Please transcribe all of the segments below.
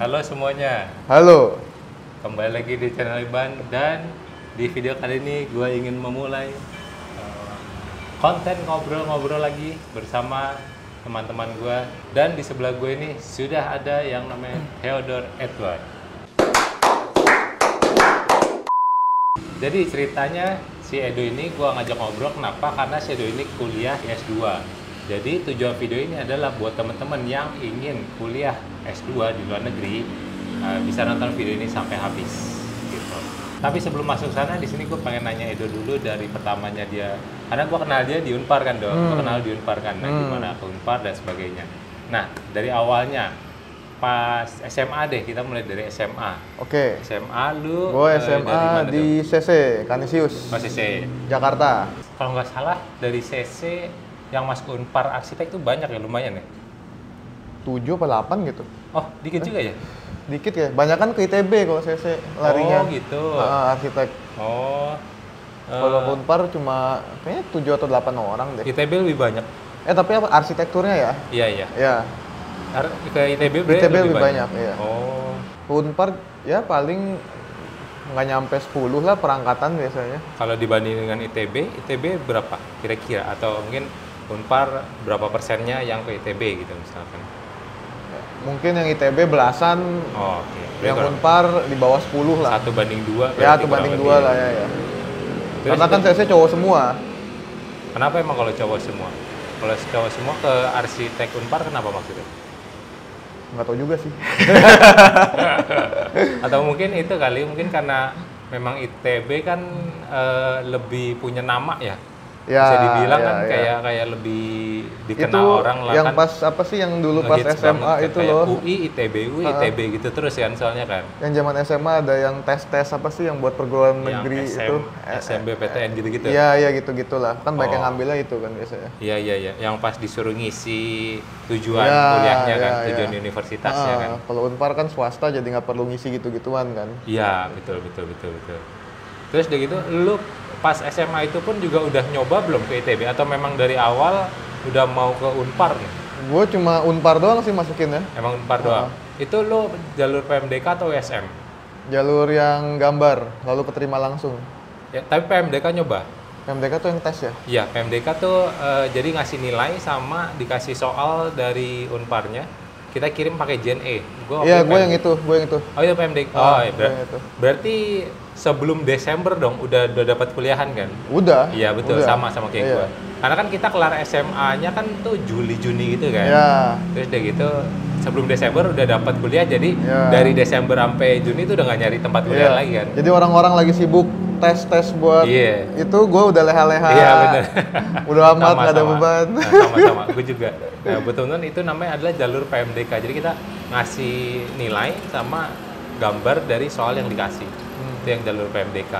Halo semuanya, Halo. kembali lagi di channel Iban dan di video kali ini gue ingin memulai konten ngobrol-ngobrol lagi bersama teman-teman gue, dan di sebelah gue ini sudah ada yang namanya Theodore Edward. Jadi ceritanya si Edo ini gue ngajak ngobrol kenapa? Karena si Edo ini kuliah S2. Jadi tujuan video ini adalah buat teman-teman yang ingin kuliah S2 di luar negeri bisa nonton video ini sampai habis gitu. Tapi sebelum masuk sana, di sini gue pengen nanya Edo dulu dari pertamanya dia, karena gue kenal dia di Unpar kan dong, gue kenal di Unpar kan, nah gimana ke Unpar dan sebagainya. Nah dari awalnya pas SMA deh, kita mulai dari SMA. Oke. SMA lu Gue SMA di CC, Kanisius. Oh, CC. Jakarta. Kalau nggak salah dari CC yang masuk Unpar arsitek itu banyak ya, lumayan ya? 7 atau 8 gitu. Oh, dikit juga ya? Dikit ya. Banyak kan ke ITB kalau CC larinya. Oh, gitu. Arsitek. Oh. Kalau ke Unpar cuma kayaknya 7 atau 8 orang deh. ITB lebih banyak. Tapi apa arsitekturnya ya? Iya, iya. Ya. Ke ITB berarti ITB lebih banyak, iya. Oh. Unpar ya paling nggak nyampe 10 lah perangkatan biasanya. Kalau dibanding dengan ITB berapa kira-kira? Atau mungkin Unpar berapa persennya yang ke ITB gitu misalkan? Mungkin yang ITB belasan, Oh, oke. yang Unpar di bawah 10 lah. 1:2. Ya, 1:2 lah ya. Terus Karena kan CC cowok semua. Kenapa emang kalau cowok semua? Kalau cowok semua ke arsitek Unpar kenapa maksudnya? Nggak tahu juga sih. Atau mungkin itu kali, mungkin karena memang ITB kan lebih punya nama ya. Ya, bisa dibilang ya, kan ya. kayak lebih dikenal Itu orang lah yang kan. pas apa sih yang dulu pas Ngehits SMA banget kan, itu kayak loh. UI, ITB, UI, ITB gitu terus kan soalnya kan. Yang zaman SMA ada yang tes-tes apa sih yang buat perguruan negeri itu. SMBPTN gitu-gitu. Iya, iya gitu-gitulah. Kan banyak yang Oh. ngambilnya itu kan biasanya. Iya, iya, iya. Yang pas disuruh ngisi tujuan Ya, kuliahnya kan, ya, tujuan ya. universitasnya kan. Kalau Unpar kan swasta jadi nggak perlu ngisi gitu-gituan kan. Iya, betul. Terus udah gitu, lu pas SMA itu pun juga udah nyoba belum ke ITB? Atau memang dari awal udah mau ke Unpar nih? Gue cuma Unpar doang sih masukinnya. Emang Unpar doang? Itu lu jalur PMDK atau USM? Jalur yang gambar, lalu keterima langsung. Ya, tapi PMDK nyoba? PMDK tuh yang tes ya? Iya, PMDK tuh jadi ngasih nilai sama dikasih soal dari Unparnya. Kita kirim pakai Gen E. Iya, gue yang itu. Oh, itu PMDK. Ah, Iya, gua yang itu. berarti sebelum Desember dong udah dapat kuliahan kan? Udah. Iya, betul. Udah. Sama kayak Iya. gue. Karena kan kita kelar SMA-nya kan tuh Juni gitu kan. Iya. Terus udah gitu sebelum Desember udah dapat kuliah, jadi Iya. dari Desember sampai Juni tuh udah nggak nyari tempat kuliah Iya. lagi kan. Jadi orang-orang lagi sibuk tes buat Iya. itu, gue udah leha-leha. Iya, benar. Udah amat nggak ada beban. Nah, sama-sama, gue juga. Nah, betul-betul itu namanya adalah jalur PMDK. Jadi kita ngasih nilai sama gambar dari soal yang dikasih. Itu yang jalur PMDK.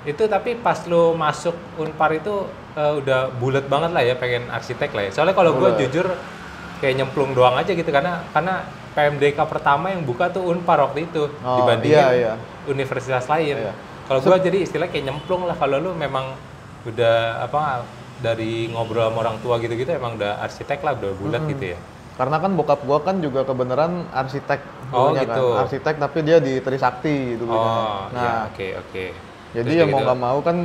Itu tapi pas lo masuk Unpar itu udah bulat banget lah ya, pengen arsitek lah ya. Soalnya kalau gue jujur kayak nyemplung doang aja gitu, karena PMDK pertama yang buka tuh Unpar waktu itu dibandingin universitas lain. Iya. Kalau gue jadi istilah kayak nyemplung lah. Kalau lu memang udah dari ngobrol sama orang tua gitu-gitu emang udah arsitek lah, udah bulat gitu ya. Karena kan bokap gua kan juga kebenaran arsitek dulunya gitu. kan. Arsitek tapi dia di Trisakti dulunya. Oh, Nah, ya, oke. jadi Terus ya kayak mau gitu. nggak mau kan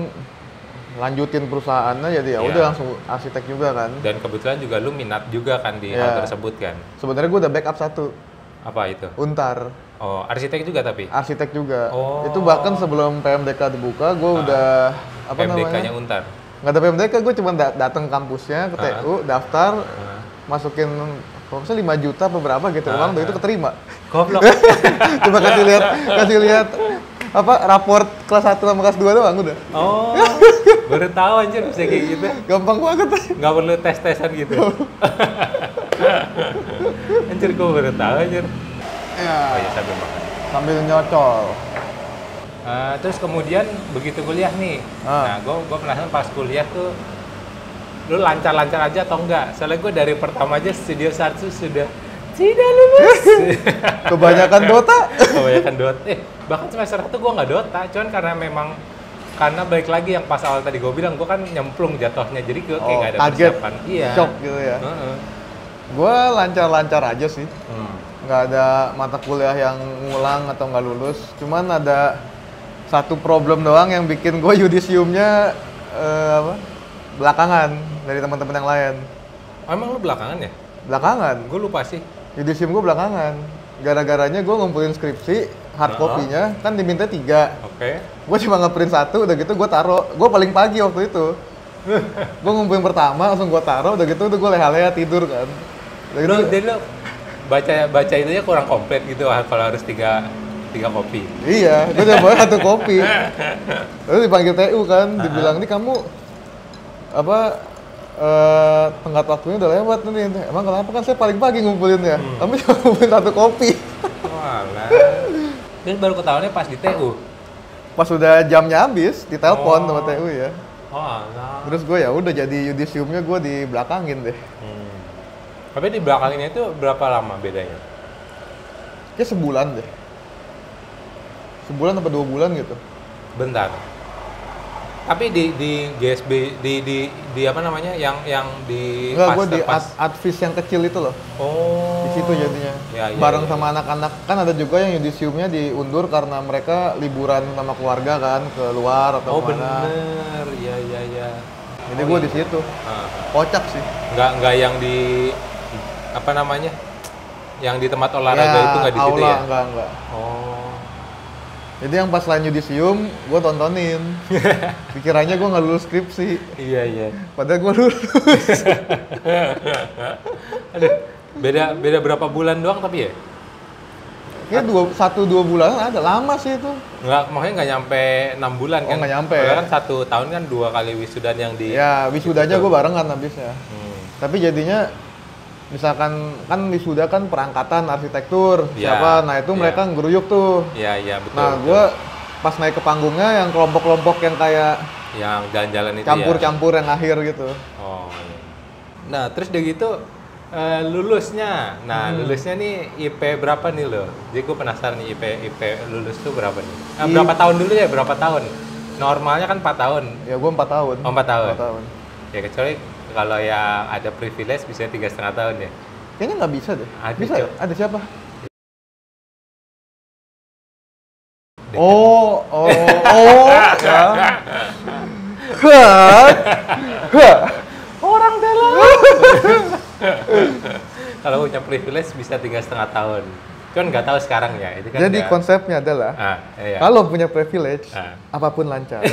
lanjutin perusahaannya, jadi ya Iya. udah langsung arsitek juga kan. Dan kebetulan juga lu minat juga kan di Iya. hal tersebut kan. Sebenarnya gua udah backup satu, Apa itu? Untar. Oh, arsitek juga tapi? Arsitek juga. Oh. Itu bahkan sebelum PMDK dibuka, gue udah PMDK-nya Untar? nggak ada PMDK, gue cuma datang kampusnya ke TU, daftar, masukin kalau nggak salah 5 juta apa berapa gitu, uang udah itu keterima. Goblok. Cuma kasih lihat apa raport kelas 1 sama kelas 2 doang udah. Oh, baru tahu anjir bisa kayak gitu. Gampang banget. Nggak perlu tes-tesan gitu. Anjir, gue baru tahu anjir. Ya, Oh ya, sambil makan. sambil nyocol. Terus kemudian begitu kuliah nih, nah gue penasaran pas kuliah tuh lu lancar-lancar aja atau enggak? Soalnya gue dari pertama aja studio satu sudah tidak lulus. Kebanyakan Dota. Kebanyakan Dota. Bahkan semester 1 gue nggak Dota, cuman karena balik lagi yang pas awal tadi gue bilang, gue kan nyemplung jatuhnya, jadi gue kayak nggak ada kaget, persiapan. Iya. shock gitu ya. Gue lancar-lancar aja sih. nggak ada mata kuliah yang ngulang atau nggak lulus. Cuman ada satu problem doang yang bikin gue yudisiumnya belakangan dari teman-teman yang lain. Oh, emang lu belakangan ya? Belakangan. Gue lupa sih. Yudisium gue belakangan. Gara-garanya gue ngumpulin skripsi, hard copy-nya kan diminta 3. Oke. Gue cuma nge-print 1, udah gitu gue taruh. Gue paling pagi waktu itu. Gue ngumpulin pertama, langsung gue taruh, udah gitu gue leha-leha tidur kan. Udah gitu, Jadi lu baca itunya kurang komplit gitu kalau harus tiga kopi. iya, gue udah bawa 1 kopi. Lalu dipanggil TU kan, dibilang nih kamu tenggat waktunya udah lewat nih. Emang kenapa? Kan saya paling pagi ngumpulinnya. Kamu cuma ngumpulin 1 kopi. Walah. Terus baru ketahuannya pas di TU. Pas udah jamnya habis, ditelepon sama TU ya. Oh, alah. Terus gue ya udah jadi yudisiumnya gue di belakangin deh. Tapi di belakangnya itu berapa lama bedanya? Kayak sebulan deh. Sebulan atau 2 bulan gitu. Bentar. Tapi di GSB di apa namanya yang di Enggak, gue di pas advis yang kecil itu loh. Oh. Di situ jadinya. Ya, Bareng sama anak-anak. Kan ada juga yang yudisiumnya diundur karena mereka liburan sama keluarga kan ke luar atau Oh, kemana. bener. Iya. Jadi gue di situ. Kocak sih. Nggak yang di apa namanya? Yang di tempat olahraga Ya, itu nggak di situ aula, ya? Enggak. Oh. Jadi yang pas lain yudisium, gue tontonin. Pikirannya gue nggak lulus skripsi. Iya. Padahal gue lulus. Aduh, beda berapa bulan doang tapi ya? Kayak 1-2 bulan ada, lama sih itu. Nggak, makanya nggak nyampe 6 bulan Oh, kan? nggak nyampe. Padahal kan 1 tahun kan 2 kali wisudan yang di... Ya, wisudanya gue barengan habisnya. Tapi jadinya, misalkan kan wisuda kan perangkatan arsitektur, Ya, siapa, nah itu mereka ngeruyuk tuh. Iya, betul. Nah, gue pas naik ke panggungnya yang kelompok-kelompok yang kayak yang jalan-jalan itu campur-campur yang akhir gitu. Oh, iya. Nah, terus udah gitu lulusnya. Nah, lulusnya nih IP berapa nih lo? Jadi gue penasaran nih IP lulus tuh berapa nih? Berapa tahun dulu ya? Berapa tahun? Normalnya kan 4 tahun. Ya gue 4 tahun. Oh, 4 tahun. 4 tahun. Ya kecuali kalau yang ada privilege bisa 3,5 tahun ya. Kayaknya nggak bisa deh. Ada, Bisa ya? Cok. Ada siapa? Oh, ya. Orang dalam. Kalau punya privilege bisa 3,5 tahun. Cuman nggak tahu sekarang ya. Itu kan Jadi konsepnya adalah iya. kalau punya privilege, apapun lancar.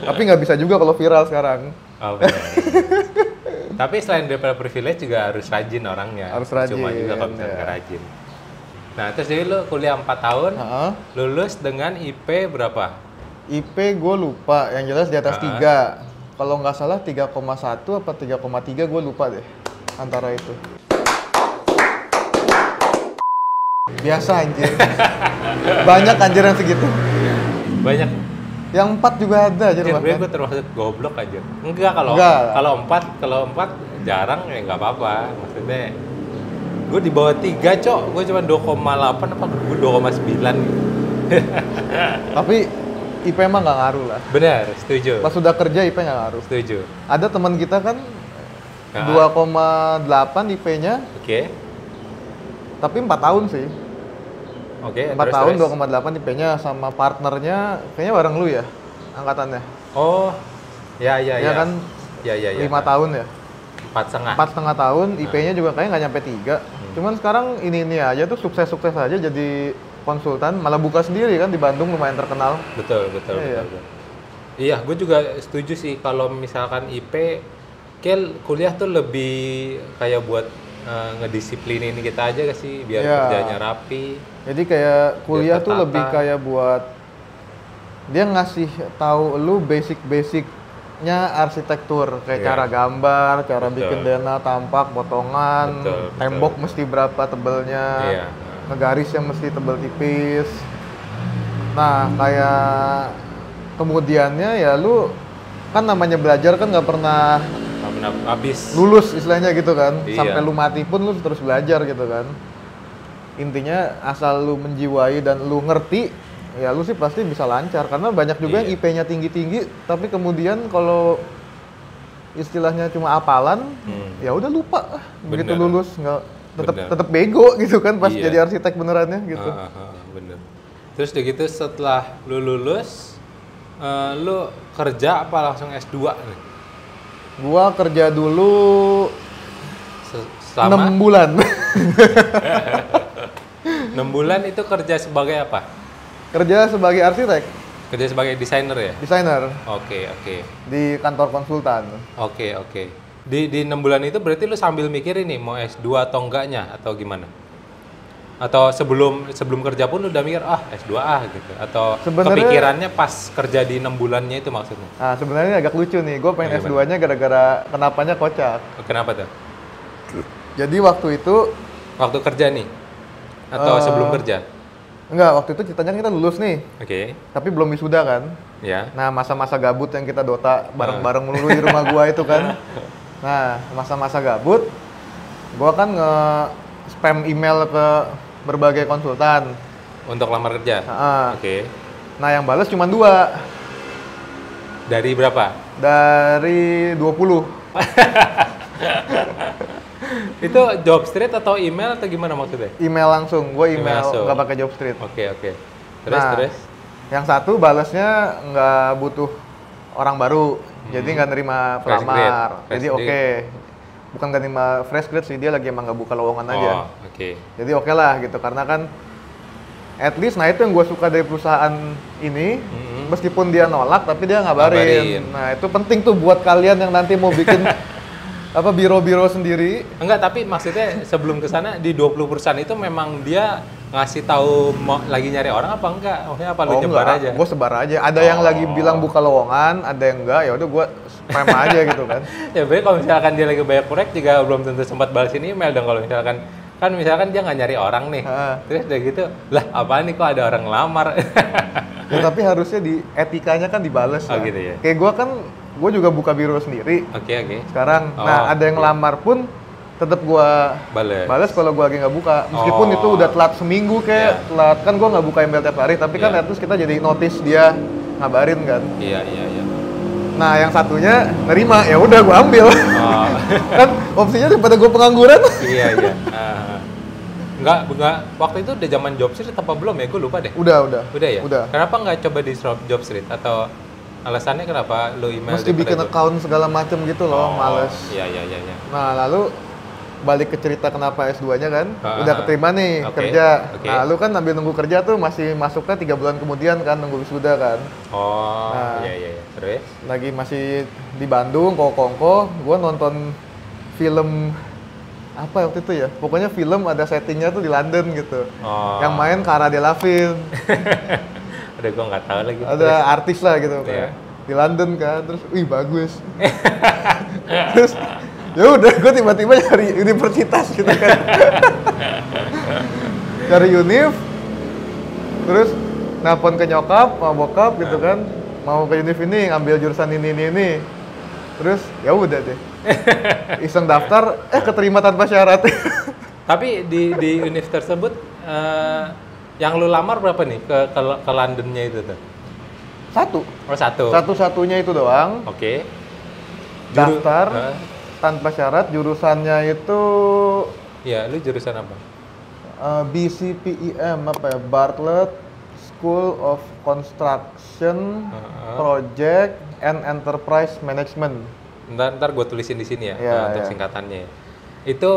Tapi nggak bisa juga kalau viral sekarang. Oh, benar. Tapi selain daripada privilege juga harus rajin orangnya. Harus rajin, Cuma juga kalau misalnya ya. nggak rajin. Nah, terus jadi lu kuliah 4 tahun, lulus dengan IP berapa? IP gue lupa, yang jelas di atas 3. Kalau nggak salah 3,1 apa 3,3 gue lupa deh. Antara itu. Biasa anjir. Banyak anjir yang segitu. Banyak. Yang 4 juga ada anjir Sebenarnya bahkan. gue termasuk goblok aja. Enggak, kalau 4 jarang ya nggak apa-apa. Maksudnya gue di bawah 3, Cok. Gue cuma 2,8 apa gue 2,9 gitu. Tapi IP emang nggak ngaruh lah. Benar, setuju. Pas sudah kerja IP nggak ngaruh. Setuju. Ada teman kita kan 2,8 IP-nya, Oke. tapi 4 tahun sih. Oke, 4 tahun 2,8 IP-nya sama partnernya kayaknya bareng lu ya angkatannya. Oh, ya. Ya kan? Ya. 5 tahun ya. 4,5. 4,5 tahun, IP-nya juga kayaknya nggak nyampe 3. Cuman sekarang ini aja tuh sukses-sukses aja jadi konsultan, malah buka sendiri kan di Bandung lumayan terkenal. Betul. Iya, gue juga setuju sih kalau misalkan IP kayak kuliah tuh lebih kayak buat ngedisiplinin kita aja gak sih biar kerjanya rapi. Jadi kayak kuliah tuh lebih kayak buat dia ngasih tahu lu basic-basicnya arsitektur, kayak cara gambar, cara bikin dena, tampak, potongan, tembok mesti berapa tebelnya, ngegarisnya mesti tebel tipis. Nah, kayak kemudiannya ya lu kan namanya belajar kan nggak pernah habis lulus istilahnya gitu kan. Iya. Sampai lu mati pun lu terus belajar gitu kan. Intinya asal lu menjiwai dan lu ngerti, ya lu sih pasti bisa lancar. Karena banyak juga yang IP-nya tinggi-tinggi, tapi kemudian kalau istilahnya cuma hafalan, ya udah lupa. Begitu lulus bener. tetap bego gitu kan pas Iya. jadi arsitek benerannya gitu. Bener. Terus udah gitu setelah lu lulus, lu kerja apa langsung S2 nih? Gua kerja dulu Selama 6 bulan. 6 bulan itu kerja sebagai apa? Kerja sebagai arsitek, Kerja sebagai desainer ya? desainer Oke. di kantor konsultan. Oke. Di 6 bulan itu berarti lu sambil mikirin nih mau S2 atau enggaknya atau gimana? Atau sebelum kerja pun lu udah mikir S2 gitu atau Sebenarnya- kepikirannya pas kerja di 6 bulannya itu maksudnya? Nah, sebenarnya agak lucu nih. Gue pengen Gimana? S2-nya gara-gara kenapanya kocak. Kenapa tuh? Jadi waktu itu Waktu kerja nih? Atau sebelum kerja? enggak, waktu itu ceritanya kita lulus nih, Oke. tapi belum wisuda kan. Ya. Nah, masa-masa gabut yang kita Dota bareng-bareng melulu di rumah gua itu kan. Nah, masa-masa gabut, gua kan nge-spam email ke berbagai konsultan. Untuk lamar kerja? Nah, Oke. nah yang balas cuma 2 Dari berapa? dari 20. Itu job street atau email atau gimana maksudnya? Email langsung, gue email langsung. nggak pakai job street. Oke. Nah, Terus? Yang satu balasnya nggak butuh orang baru, jadi nggak nerima Fresh pelamar. grade. Jadi Fresh oke, bukan nggak nerima fresh grade sih, dia lagi emang nggak buka lowongan aja. Oh, oke. Jadi oke lah gitu, karena kan at least, nah itu yang gue suka dari perusahaan ini, meskipun dia nolak tapi dia ngabarin. Nah itu penting tuh buat kalian yang nanti mau bikin apa biro-biro sendiri. Enggak, tapi maksudnya sebelum ke sana di 20 perusahaan itu memang dia ngasih tahu mau lagi nyari orang apa enggak? Maksudnya apa lu nyebar aja? Gue sebar aja. Ada yang lagi bilang buka lowongan, ada yang enggak. Ya udah gue spam aja gitu kan. Ya berarti kalau misalkan dia lagi banyak proyek juga belum tentu sempat balasin email dong kalau misalkan dia nggak nyari orang nih. Terus udah gitu, lah apaan nih kok ada orang ngelamar? Ya, tapi harusnya di etikanya kan dibales. Oh, lah. gitu ya? Kayak gue juga buka biro sendiri. Oke. Sekarang, Oh, nah ada yang lamar pun tetap gue balas kalau gue lagi nggak buka. Meskipun itu udah telat seminggu kayak telat, kan gue nggak buka email tiap hari. Tapi kan at least kita jadi notice dia ngabarin kan. Iya. Nah yang satunya nerima, ya udah gue ambil. Oh. Kan opsinya daripada gue pengangguran. Iya. Enggak, waktu itu udah zaman job street apa belum ya? Gue lupa deh. Udah ya? Udah. Kenapa nggak coba di job street? Atau alasannya kenapa lu email Mesti bikin account segala macem gitu loh, males. Iya. Nah lalu balik ke cerita kenapa S2-nya kan, udah keterima nih kerja. Oke. Nah lu kan sambil nunggu kerja tuh masih masuknya 3 bulan kemudian kan, nunggu wisuda kan. Oh, Nah. iya. Terus? Lagi masih di Bandung, kongko, gue nonton film apa waktu itu ya, pokoknya film ada settingnya tuh di London gitu. Oh. Yang main Cara Delevingne, Udah gue nggak tahu lagi. ada artis lah gitu Iya. kan. Di London kan, terus wih bagus. Terus ya udah gue tiba-tiba cari universitas gitu kan. Cari univ, terus nelpon ke nyokap, sama bokap gitu kan, mau ke univ ini ngambil jurusan ini. Terus ya udah deh. Iseng daftar, keterima tanpa syarat. Tapi di univ tersebut yang lu lamar berapa nih ke Londonnya itu tuh? Satu. Oh, satu. Satu-satunya itu doang. Oke. Daftar tanpa syarat, jurusannya itu Ya, lu jurusan apa? BCPEM apa ya? Bartlett School of Construction, Project and Enterprise Management. Ntar gue tulisin di sini ya, Iya, untuk iya. singkatannya. Itu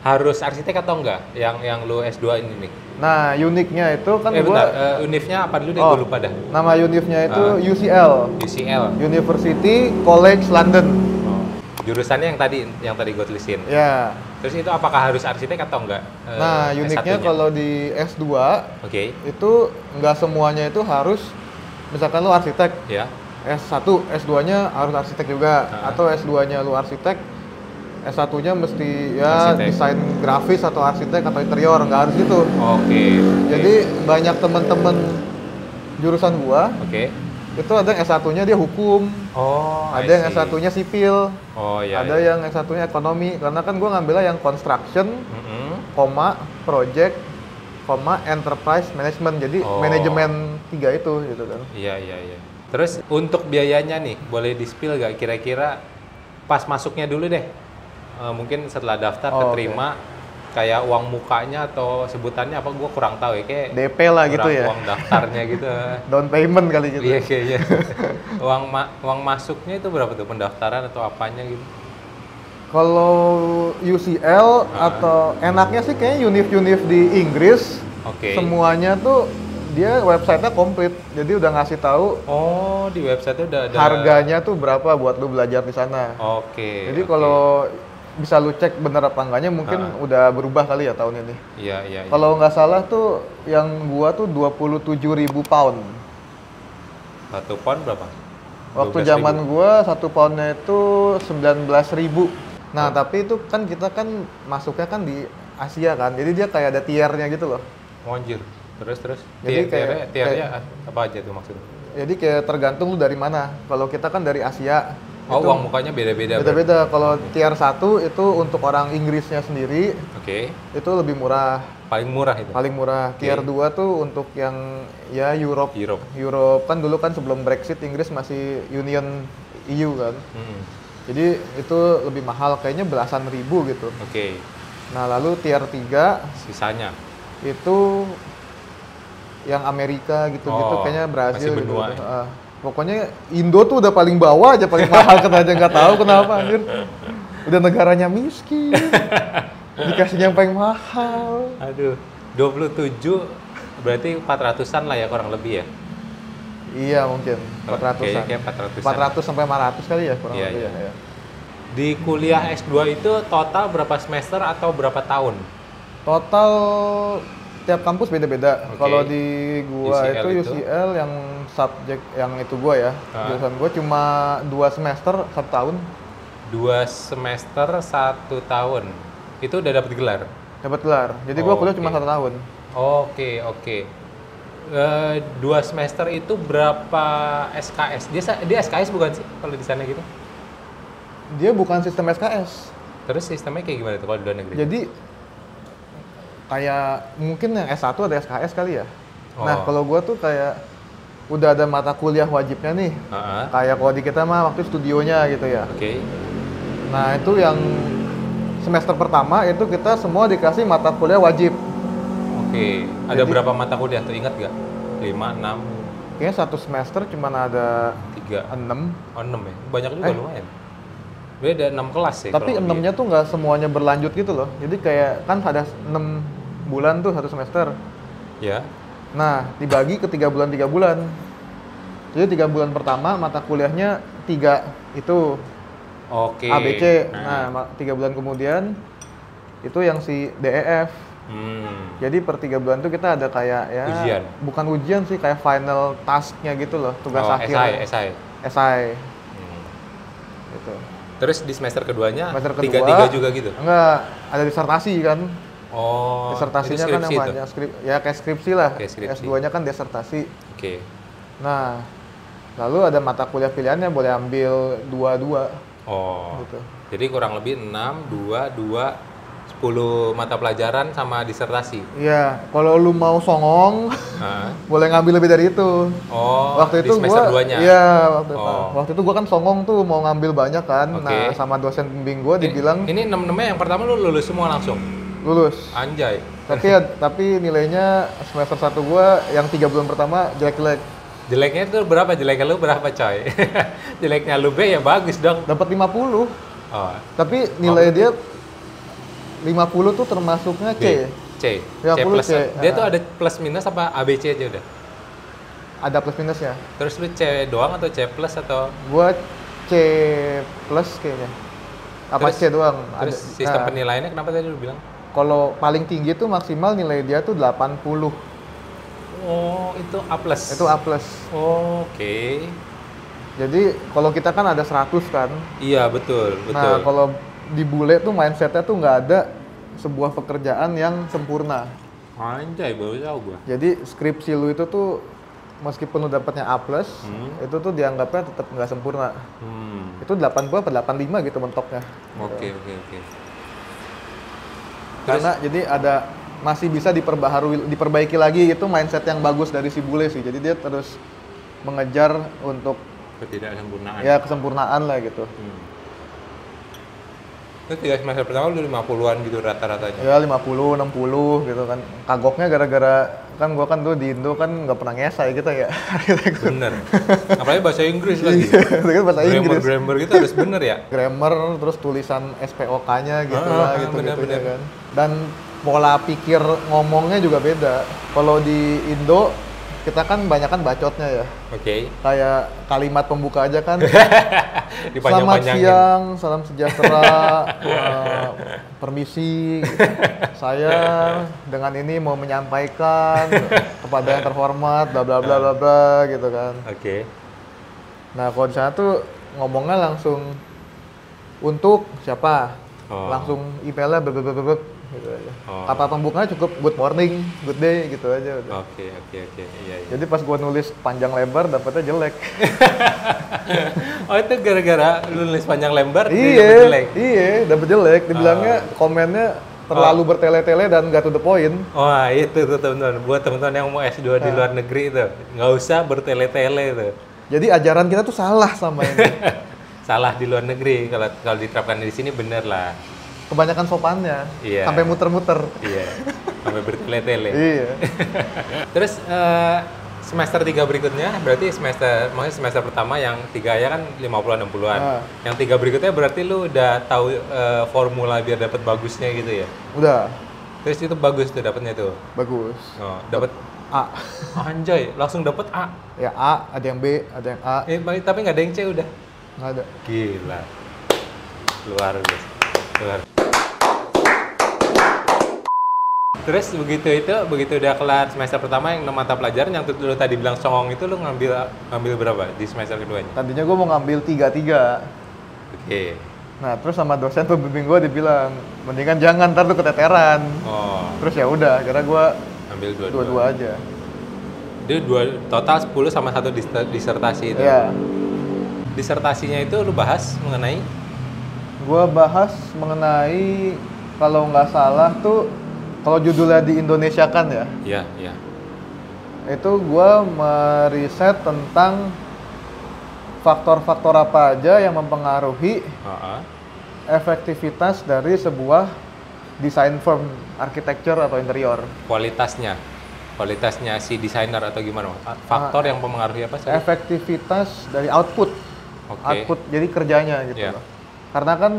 harus arsitek atau enggak? Yang lu S2 ini nih? Nah, uniknya itu kan Bentar, univnya apa dulu deh, gue lupa dah. Nama univnya itu UCL, UCL. University College London. Oh. Jurusannya yang tadi gue tulisin. Ya. Terus itu apakah harus arsitek atau enggak? Nah, uniknya S1-nya? kalau di S2 Oke. itu nggak semuanya itu harus, misalkan lu arsitek, Ya. S1, S2-nya harus arsitek juga, atau S2-nya lu arsitek, S1-nya mesti ya Arsitek. desain grafis atau arsitek atau interior, nggak harus gitu. Oke. Jadi banyak teman-teman jurusan gua Oke. itu ada yang S1-nya dia hukum, Oh, ada I yang see. S1-nya sipil, Oh iya. ada yang S1-nya ekonomi. Karena kan gua ngambilnya yang construction, koma, project, koma, enterprise management. Jadi Oh. manajemen 3 itu gitu kan. Iya. Terus untuk biayanya nih, boleh di-spill gak kira-kira pas masuknya dulu deh? mungkin setelah daftar Oh, keterima kayak uang mukanya atau sebutannya apa gue kurang tahu ya, kayak DP lah gitu kurang ya. uang daftarnya gitu. Down payment kali gitu. Iya kayaknya. Uang masuknya itu berapa tuh, pendaftaran atau apanya gitu? Kalau UCL atau enaknya sih kayaknya univ-univ di Inggris Oke. semuanya tuh dia websitenya komplit. Jadi udah ngasih tahu Oh, di website udah ada harganya tuh berapa buat lu belajar di sana. Oke. Jadi oke. kalau bisa lu cek bener apa enggaknya mungkin udah berubah kali ya tahun ini. Iya, iya, iya. Kalau nggak salah tuh yang gua tuh 27.000 pound. 1 pound berapa? Waktu 12.000. zaman gua 1 poundnya itu 19.000. Nah, tapi itu kan kita kan masuknya kan di Asia kan. Jadi dia kayak ada tiernya gitu loh. Oh, anjir. Terus. Jadi Tiernya apa aja tuh maksudnya? Jadi kayak tergantung lu dari mana. Kalau kita kan dari Asia. Oh, itu uang mukanya beda-beda. beda-beda. Kalau tier 1 itu untuk orang Inggrisnya sendiri Oke. itu lebih murah. Paling murah itu. Paling murah. Tier 2 tuh untuk yang ya Europe. Europe. Kan dulu kan sebelum Brexit Inggris masih Union EU kan. Hmm. Jadi itu lebih mahal, kayaknya belasan ribu gitu. Oke. Nah lalu tier 3 Sisanya. itu yang Amerika gitu-gitu, Oh, kayaknya Brazil masih gitu. benua ya? Pokoknya Indo tuh udah paling bawah aja, paling mahal kan aja nggak tahu kenapa anjir. Udah negaranya miskin, dikasihnya yang paling mahal. Aduh, 27 berarti 400-an lah ya kurang lebih ya? Iya mungkin, 400-an. Kayak 400-an. 400 sampai 500 kali ya kurang Iya, lebih iya. ya. Di kuliah S2 itu total berapa semester atau berapa tahun? Total tiap kampus beda-beda. Oke. Kalau di gua UCL itu itu? UCL yang subjek yang itu gua ya. Jurusan gua cuma 2 semester 1 tahun. 2 semester 1 tahun. Itu udah dapat gelar? Dapat gelar. Jadi gua kuliah cuma Oke. 1 tahun. Oke. 2 semester itu berapa SKS? Dia SKS bukan sih kalau di sana gitu? Dia bukan sistem SKS. Terus sistemnya kayak gimana tuh kalau di luar negeri? Jadi kayak mungkin yang S1 ada SKS kali ya. Nah, Oh. kalau gua tuh kayak udah ada mata kuliah wajibnya nih. Kayak kalau di kita mah waktu studionya gitu ya. Oke. Nah, itu yang semester pertama itu kita semua dikasih mata kuliah wajib. Oke. Ada Jadi- berapa mata kuliah tuh, ingat nggak? 5, 6, Kayaknya 1 semester cuma ada 3, 6. oh 6 ya? Banyak juga lumayan. Dia ada 6 kelas ya? Tapi 6-nya tuh nggak semuanya berlanjut gitu loh. Jadi kayak kan ada 6 bulan tuh 1 semester. Ya. Nah, dibagi ke 3 bulan 3 bulan. Jadi 3 bulan pertama mata kuliahnya 3 itu Oke. ABC. Nah, 3 bulan kemudian itu yang si DEF. Jadi per 3 bulan tuh kita ada kayak ya Ujian. bukan ujian sih, kayak final task-nya gitu loh, tugas akhir. SI. Esai. Gitu. Terus di semester keduanya Semester kedua 3 juga gitu? Enggak, ada disertasi kan. Oh, Disertasinya itu kan yang skripsi banyak ya kayak skripsi lah. Kayak skripsi. S2-nya kan disertasi. Oke. Nah, lalu ada mata kuliah pilihannya boleh ambil 2 Oh. gitu. Jadi kurang lebih 6, 2, 10 mata pelajaran sama disertasi. Iya, kalau lu mau songong Hah? boleh ngambil lebih dari itu. Oh, Waktu di itu semester gua 2-nya? iya, waktu itu gua kan songong tuh mau ngambil banyak kan. Oke. Nah, sama dosen pembimbing gua dibilang Ini 6-6-nya yang pertama lu lulus semua langsung? lulus. Anjay. Tapi nilainya semester 1 gua yang 3 bulan pertama jelek-jelek. Jeleknya itu berapa? Jeleknya lu berapa, coy? Jeleknya lu B ya bagus dong. Dapat 50. Oh, Tapi nilai dia 50 tuh termasuknya C. C. Ya, C puluh plus. C. Dia tuh ada plus minus apa ABC aja udah? Ada plus minusnya. Terus lu C doang atau C plus atau? Gua C plus kayaknya. Apa Terus- C doang? Terus sistem penilaiannya kenapa tadi lu bilang? Kalau paling tinggi tuh maksimal nilai dia tuh 80. Oh, itu A plus. Itu A plus. Oh, oke. Jadi kalau kita kan ada 100 kan. Iya, betul. Nah, kalau di bule tuh mindsetnya tuh nggak ada sebuah pekerjaan yang sempurna. Anjay, baru tahu gua. Jadi skripsi lu itu tuh meskipun lu dapatnya A plus, itu tuh dianggapnya tetap nggak sempurna. Itu 80 apa 85 gitu mentoknya. Oke. Karena jadi ada masih bisa diperbaiki lagi, itu mindset yang bagus dari si bule sih. Jadi dia terus mengejar untuk Ketidaksempurnaan. ya kesempurnaan lah gitu. Terus 3 semester pertama lu 50-an gitu rata-ratanya. Ya 50, 60 gitu kan. Kagoknya gara-gara kan gua kan dulu di Indo kan nggak pernah ngesai gitu ya. Bener. Apalagi bahasa Inggris lagi. Itu kan bahasa Inggris. Grammar gitu harus bener ya. Grammar, terus tulisan SPOK-nya gitu lah, gitu-gitu bener. kan. Dan pola pikir ngomongnya juga beda. Kalau di Indo kita kan banyak kan bacotnya ya. Oke. Kayak kalimat pembuka aja kan. Selamat Dipanjang-panjangin. siang, salam sejahtera, permisi. Saya dengan ini mau menyampaikan kepada yang terhormat, bla bla bla bla bla gitu kan. Oke. Nah kalau di sana tuh ngomongnya langsung untuk siapa, Oh. langsung emailnya beb gitu aja. Oh. Kata pembukanya cukup good morning, good day gitu aja udah. Oke. Iya. Jadi pas gua nulis panjang lebar dapetnya jelek. Oh, itu gara-gara lu nulis panjang lembar dia Iya, dapet jelek. iya, dapet jelek. Dibilangnya komennya terlalu bertele-tele dan gak to the point. Wah, itu tuh teman-teman. Buat teman-teman yang mau S2 di luar negeri itu, nggak usah bertele-tele itu. Jadi ajaran kita tuh salah sama ini. Salah di luar negeri, kalau diterapkan di sini bener lah. Kebanyakan sopannya, Iya. sampai muter-muter. Iya. Sampai bertele-tele. Iya. Terus semester 3 berikutnya berarti maksudnya semester pertama yang 3 ya kan 50-an 60-an. Ah. Yang 3 berikutnya berarti lu udah tahu formula biar dapat bagusnya gitu ya. Udah, Terus itu bagus tuh dapatnya tuh. bagus. Oh, dapat A. anjay, langsung dapat A. Ya A, ada yang B, ada yang A, Tapi nggak ada yang C udah. nggak ada. Gila. Luar biasa. Luar. Terus begitu udah kelar semester pertama yang 6 mata pelajaran yang lu tadi bilang songong itu lu ngambil berapa di semester keduanya? Tadinya gue mau ngambil 3-3. Oke. Nah, terus sama dosen pembimbing gue dibilang, mendingan jangan, ntar tuh keteteran. Oh, Terus ya udah, akhirnya gue ambil dua-dua aja. Dia total 10 sama satu disertasi itu. Iya. Disertasinya itu lu bahas mengenai Gue bahas mengenai, kalau nggak salah tuh, kalau judulnya di Indonesia kan ya, Iya. itu gue meriset tentang faktor-faktor apa aja yang mempengaruhi Heeh. efektivitas dari sebuah desain firm, architecture atau interior. Kualitasnya si desainer atau gimana? Faktor yang mempengaruhi apa sih? Efektivitas dari output, Oke. jadi kerjanya gitu Iya. loh. Karena kan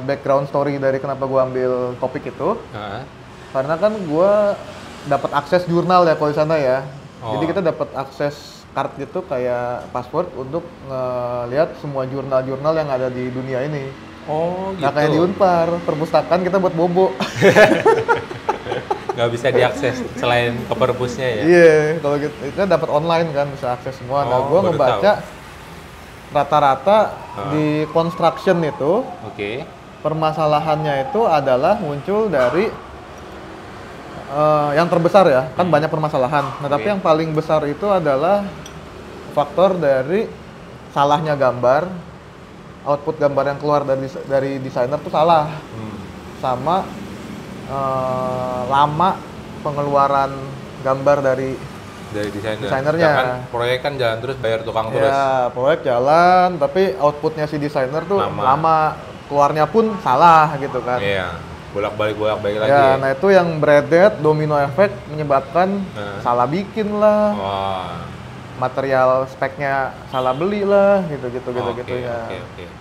background story dari kenapa gue ambil topik itu, Heeh. karena kan gue dapat akses jurnal ya kalau di sana ya. Oh. Jadi kita dapat akses card gitu kayak password untuk ngelihat semua jurnal-jurnal yang ada di dunia ini. Oh, gitu. Nah kayak di Unpar, perpustakaan kita buat bobo. Nggak bisa diakses selain ke perpusnya ya? Iya, kalau gitu kita dapat online kan, bisa akses semua. Nah Oh, gue baru ngebaca rata-rata Ah. di construction itu Oke. permasalahannya itu adalah muncul dari yang terbesar ya, kan banyak permasalahan. Nah, tapi Oke. yang paling besar itu adalah faktor dari salahnya gambar, output gambar yang keluar dari desainer tuh salah, sama lama pengeluaran gambar dari desainernya. Kan proyek kan jalan terus, bayar tukang terus. Ya, proyek jalan, tapi outputnya si desainer tuh Lama. lama, keluarnya pun salah gitu kan. Iya. Bolak-balik lagi. Ya, nah itu yang beredet, domino efek menyebabkan Nah. salah bikin lah, Wah. material speknya salah beli lah, gitu Oke. ya.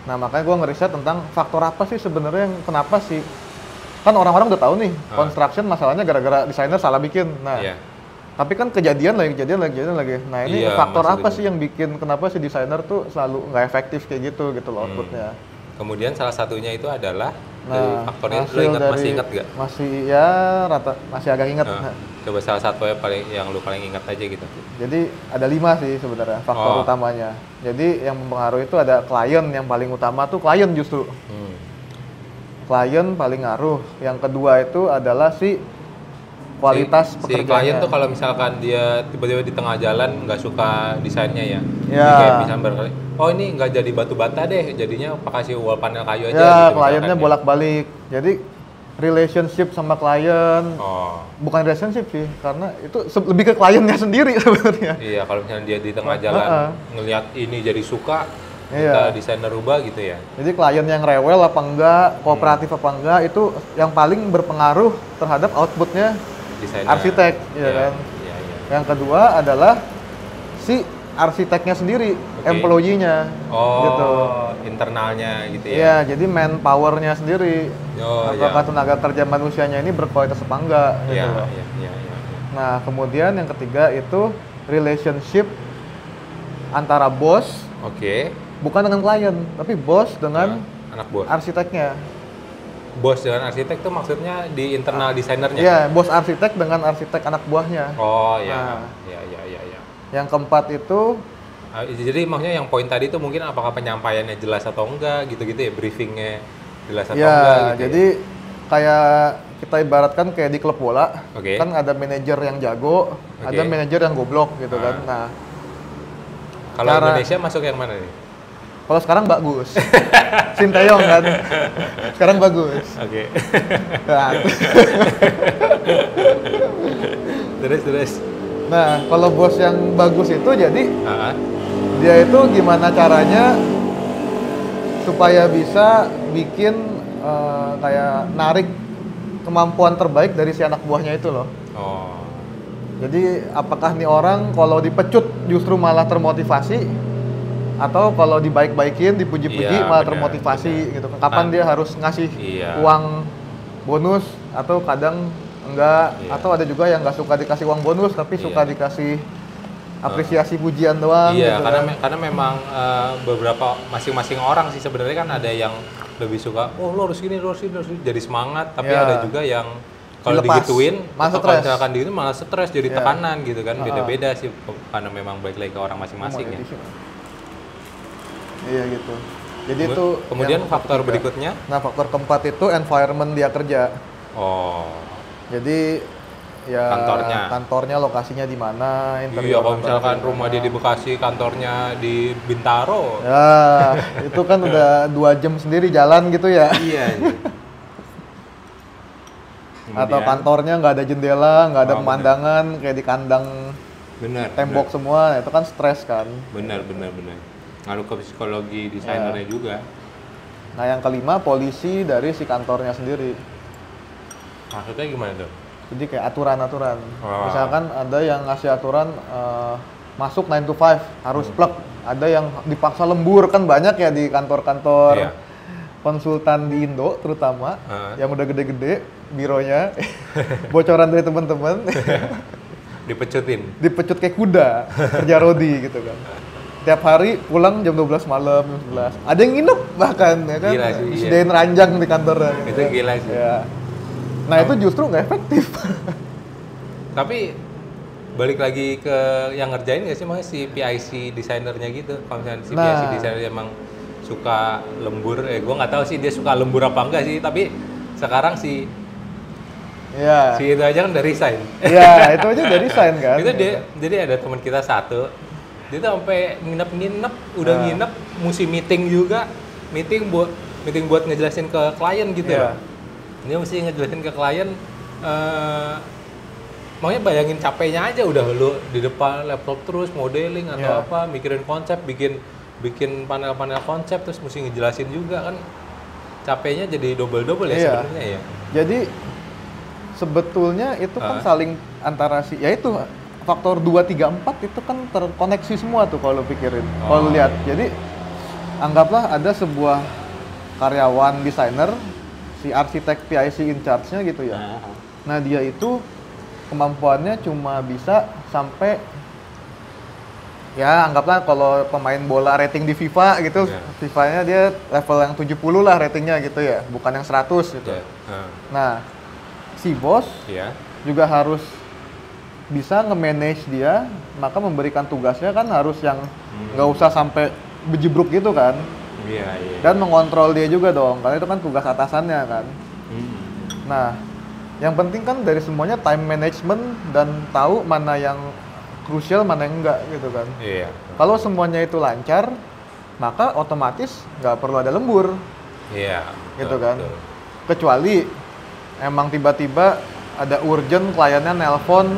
Nah makanya gue ngeriset tentang faktor apa sih sebenarnya yang kenapa sih, kan orang-orang udah tahu nih, construction masalahnya gara-gara desainer salah bikin. Nah, Iya. tapi kan kejadian lagi. Nah ini Iya, faktor masih apa kejadian. sih yang bikin kenapa si desainer tuh selalu nggak efektif kayak gitu loh outputnya. Kemudian salah satunya itu adalah dari Nah, faktornya lu hasil masih ingat nggak? Masih agak inget. Nah, coba salah satu yang lu paling ingat aja gitu. Jadi ada 5 sih sebenarnya faktor Oh. utamanya. Jadi yang mempengaruhi itu ada klien, yang paling utama tuh klien justru. Klien paling ngaruh. Yang kedua itu adalah si kualitas si pekerjaannya. klien tuh kalau misalkan dia tiba-tiba di tengah jalan nggak suka desainnya ya. Ya. Jadi kayak misalnya barangkali, oh ini nggak jadi batu bata deh, jadinya pakai wall panel kayu aja Ya, gitu kliennya misalkan, ya. bolak-balik. Jadi relationship sama klien, Oh. bukan relationship sih, karena itu lebih ke kliennya sendiri sebenarnya. Iya, kalau misalnya dia di tengah jalan ngelihat ini jadi suka, minta desainer rubah gitu ya. Jadi klien yang rewel apa enggak, kooperatif apa enggak, itu yang paling berpengaruh terhadap outputnya Desainer. arsitek, ya kan. Iya. Yang kedua adalah si arsiteknya sendiri, employee-nya, gitu. Internalnya gitu ya. Iya, jadi manpower-nya sendiri. Apakah tenaga kerja manusianya ini berkualitas apa enggak, gitu loh. Iya. Nah, kemudian yang ketiga itu relationship antara bos, bukan dengan klien, tapi bos dengan anak bos. Arsiteknya. Bos dengan arsitek tuh maksudnya di internal desainernya? Iya, bos arsitek dengan arsitek anak buahnya. Oh iya. Nah, iya. Yang keempat itu, jadi maksudnya yang poin tadi itu mungkin apakah penyampaiannya jelas atau enggak gitu-gitu ya, briefingnya jelas atau enggak gitu. Jadi kayak kita ibaratkan kayak di klub bola, kan ada manajer yang jago, ada manajer yang goblok gitu kan. Nah, kalau Indonesia masuk yang mana nih? Kalau sekarang bagus, Sinteyong kan, sekarang bagus. Nah, terus. Nah, kalau bos yang bagus itu jadi dia itu gimana caranya supaya bisa bikin kayak narik kemampuan terbaik dari si anak buahnya itu loh. Jadi apakah nih orang kalau dipecut justru malah termotivasi, atau kalau dibaik-baikin, dipuji-puji malah termotivasi gitu. Kapan dia harus ngasih uang bonus, atau kadang enggak, atau ada juga yang nggak suka dikasih uang bonus tapi suka dikasih apresiasi pujian doang. Iya, gitu karena memang beberapa masing-masing orang sih sebenarnya kan ada yang lebih suka, lo harus gini, jadi semangat, tapi ada juga yang kalau digituin, atau kalau misalkan digituin malah stres, jadi tekanan gitu kan. Beda-beda sih, karena memang balik lagi ke orang masing-masing ya. Iya gitu. Jadi itu kemudian faktor berikutnya. Nah, faktor keempat itu environment dia kerja. Jadi ya kantornya lokasinya di mana, iya, kalau misalkan rumah dia di Bekasi, kantornya di Bintaro. Ya, itu kan udah 2 jam sendiri jalan gitu ya. Iya. Atau kantornya nggak ada jendela, nggak ada pemandangan, kayak di kandang tembok semua, itu kan stres kan. Benar. Ngaruh ke psikologi desainernya juga. Nah, yang kelima, polisi dari si kantornya sendiri. Maksudnya gimana tuh? Jadi kayak aturan-aturan. Misalkan ada yang ngasih aturan masuk 9 to 5 harus plek. Ada yang dipaksa lembur, kan banyak ya di kantor-kantor konsultan di Indo terutama yang udah gede-gede bironya. Bocoran dari teman-teman. Dipecut kayak kuda, kerja rodi gitu kan. Tiap hari pulang jam 12 malam, jam 11. Ada yang nginep bahkan ya kan. Disediain ranjang di kantornya. Itu gila sih. Ya. Nah, itu justru nggak efektif. Tapi balik lagi ke yang ngerjain nggak sih, makanya si PIC desainernya gitu. Kalau misalnya si PIC desainer emang suka lembur, gue nggak tahu sih dia suka lembur apa enggak sih. Tapi sekarang si itu aja kan udah resign. Iya, itu aja udah resign kan. Itu dia, jadi ada teman kita satu, dia tuh sampai nginep, udah nginep, mesti meeting juga, meeting buat ngejelasin ke klien gitu ya. Dia mesti ngejelasin ke klien, makanya bayangin capeknya aja, udah lu di depan laptop terus modeling atau apa, mikirin konsep, bikin panel-panel konsep, terus mesti ngejelasin juga kan, capeknya jadi double ya sebenarnya ya. Jadi sebetulnya itu kan saling antara itu faktor 2, 3, 4 itu kan terkoneksi semua tuh kalau pikirin, kalau lihat. Jadi anggaplah ada sebuah karyawan desainer, si arsitek PIC in charge-nya gitu ya. Nah, dia itu kemampuannya cuma bisa sampai ya anggaplah kalau pemain bola rating di FIFA gitu, FIFA-nya dia level yang 70 lah ratingnya gitu ya, bukan yang 100 gitu. Nah, si bos juga harus bisa nge-manage dia, maka memberikan tugasnya kan harus yang nggak usah sampai bejibruk gitu kan. Dan mengontrol dia juga dong, karena itu kan tugas atasannya kan. Nah, yang penting kan dari semuanya time management dan tahu mana yang krusial, mana yang enggak gitu kan. Kalau semuanya itu lancar, maka otomatis nggak perlu ada lembur. Gitu kan. Kecuali emang tiba-tiba ada urgent, kliennya nelpon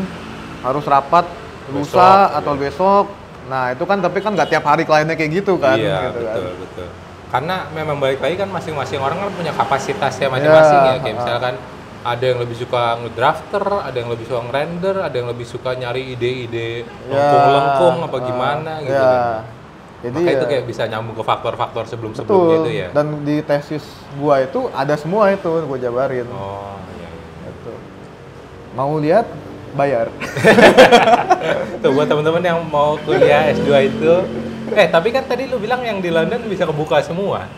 harus rapat lusa atau besok. Nah itu kan tapi kan nggak tiap hari kliennya kayak gitu kan. Iya, gitu betul, kan. betul. Karena memang balik lagi kan masing-masing orang kan punya kapasitasnya masing-masing ya. Kayak misalkan ada yang lebih suka ngedrafter, ada yang lebih suka ngerender, ada yang lebih suka nyari ide-ide lengkung-lengkung apa gimana gitu kan. Jadi Maka itu ya, kayak bisa nyambung ke faktor-faktor sebelum-sebelumnya betul. itu ya. Dan di tesis gua itu ada semua itu gua jabarin. Oh, iya, iya. Gitu. Mau lihat bayar. Tuh buat teman-teman yang mau kuliah S2 itu, tapi kan tadi lu bilang yang di London bisa kebuka semua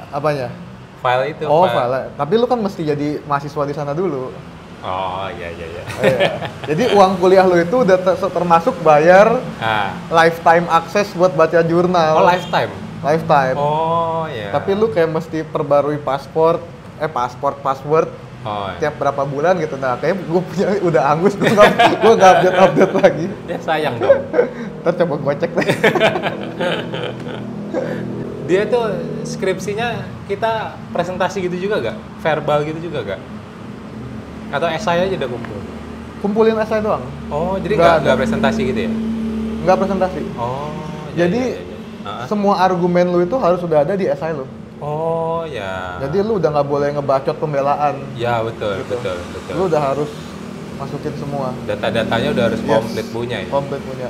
Apanya? file itu. Oh, file. Tapi lu kan mesti jadi mahasiswa di sana dulu. Oh, iya, iya, iya. Iya. Jadi uang kuliah lu itu udah termasuk bayar Ah. lifetime akses buat baca jurnal. Oh, lifetime. Lifetime. Oh, iya. Tapi lu kayak mesti perbarui password Oh, iya. tiap berapa bulan gitu. Nah, kayak gue punya udah angus, gue nggak update lagi. Ya sayang dong. Ntar coba gue cek deh. Dia tuh skripsinya kita presentasi gitu juga gak? Verbal gitu juga gak? Atau esai aja udah kumpul? Kumpulin essay doang. Oh, jadi Nggak nggak ada. presentasi gitu ya? Nggak presentasi. Oh, iya, Jadi iya, iya, iya. semua argumen lu itu harus sudah ada di essay lu. Oh, ya. Jadi lu udah nggak boleh ngebacot pembelaan. Ya, betul, Gitu. betul, betul. Lu udah harus masukin semua. Data-datanya udah harus Yes. komplit punya ya? Komplit punya.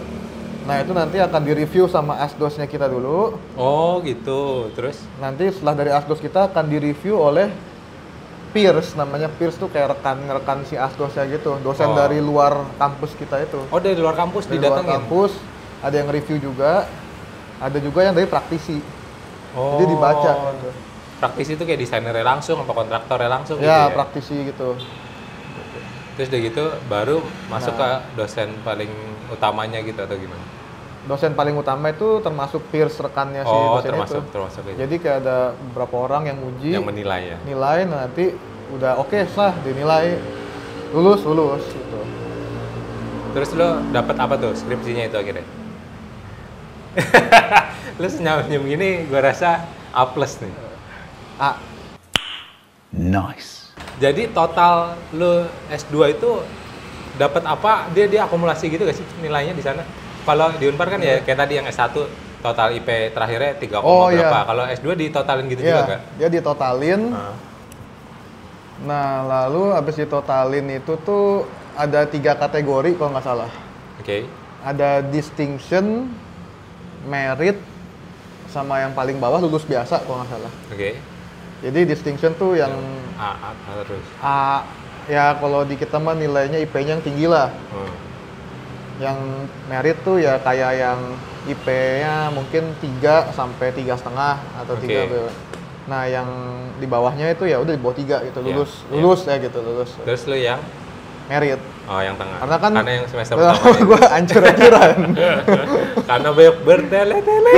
Nah itu nanti akan direview sama asdosnya kita dulu. Oh, gitu. Terus? Nanti setelah dari asdos kita akan direview oleh peers. Namanya peers tuh kayak rekan si asdosnya gitu. Dosen Oh. dari luar kampus kita itu. Oh, dari luar kampus Dari luar didatengin? kampus, ada yang review juga. Ada juga yang dari praktisi. Oh. Jadi dibaca gitu. Praktisi itu kayak desainernya langsung, apa kontraktornya langsung gitu Ya, ya? praktisi gitu. Terus udah gitu, baru masuk Nah. ke dosen paling utamanya gitu atau gimana? Dosen paling utama itu termasuk peers rekannya si Oh, dosen termasuk itu. termasuk itu. Jadi kayak ada beberapa orang yang uji, Yang menilai ya. nilai, nah nanti udah oke lah dinilai lulus gitu. Terus lo dapat apa tuh skripsinya itu akhirnya? Lo senyum-senyum gini, gua rasa A+ nih. A. Nice. Jadi total lo S2 itu dapat apa? Dia akumulasi gitu gak sih nilainya di sana? Kalau di Unpar kan ya kayak tadi yang S1 total IP terakhirnya 3, Oh, berapa. iya. Kalau S2 ditotalin gitu juga Iya, kan? dia ditotalin. Ah. Nah, lalu habis ditotalin itu tuh ada 3 kategori kalau nggak salah. Oke. Ada distinction, merit, sama yang paling bawah lulus biasa kalau nggak salah. Oke. Jadi distinction tuh yang A terus. A, ya kalau di kita mah nilainya IP-nya yang tinggi lah. Yang merit tuh ya kayak yang IP-nya mungkin 3 sampai 3,5 atau Oke. 3. Nah, yang di bawahnya itu ya udah di bawah 3 gitu, Iya, lulus ya gitu, lulus. Terus lo yang Merit. yang tengah. Karena kan yang semester pertama. ya. gue ancur-ancuran. Karena banyak bertele-tele.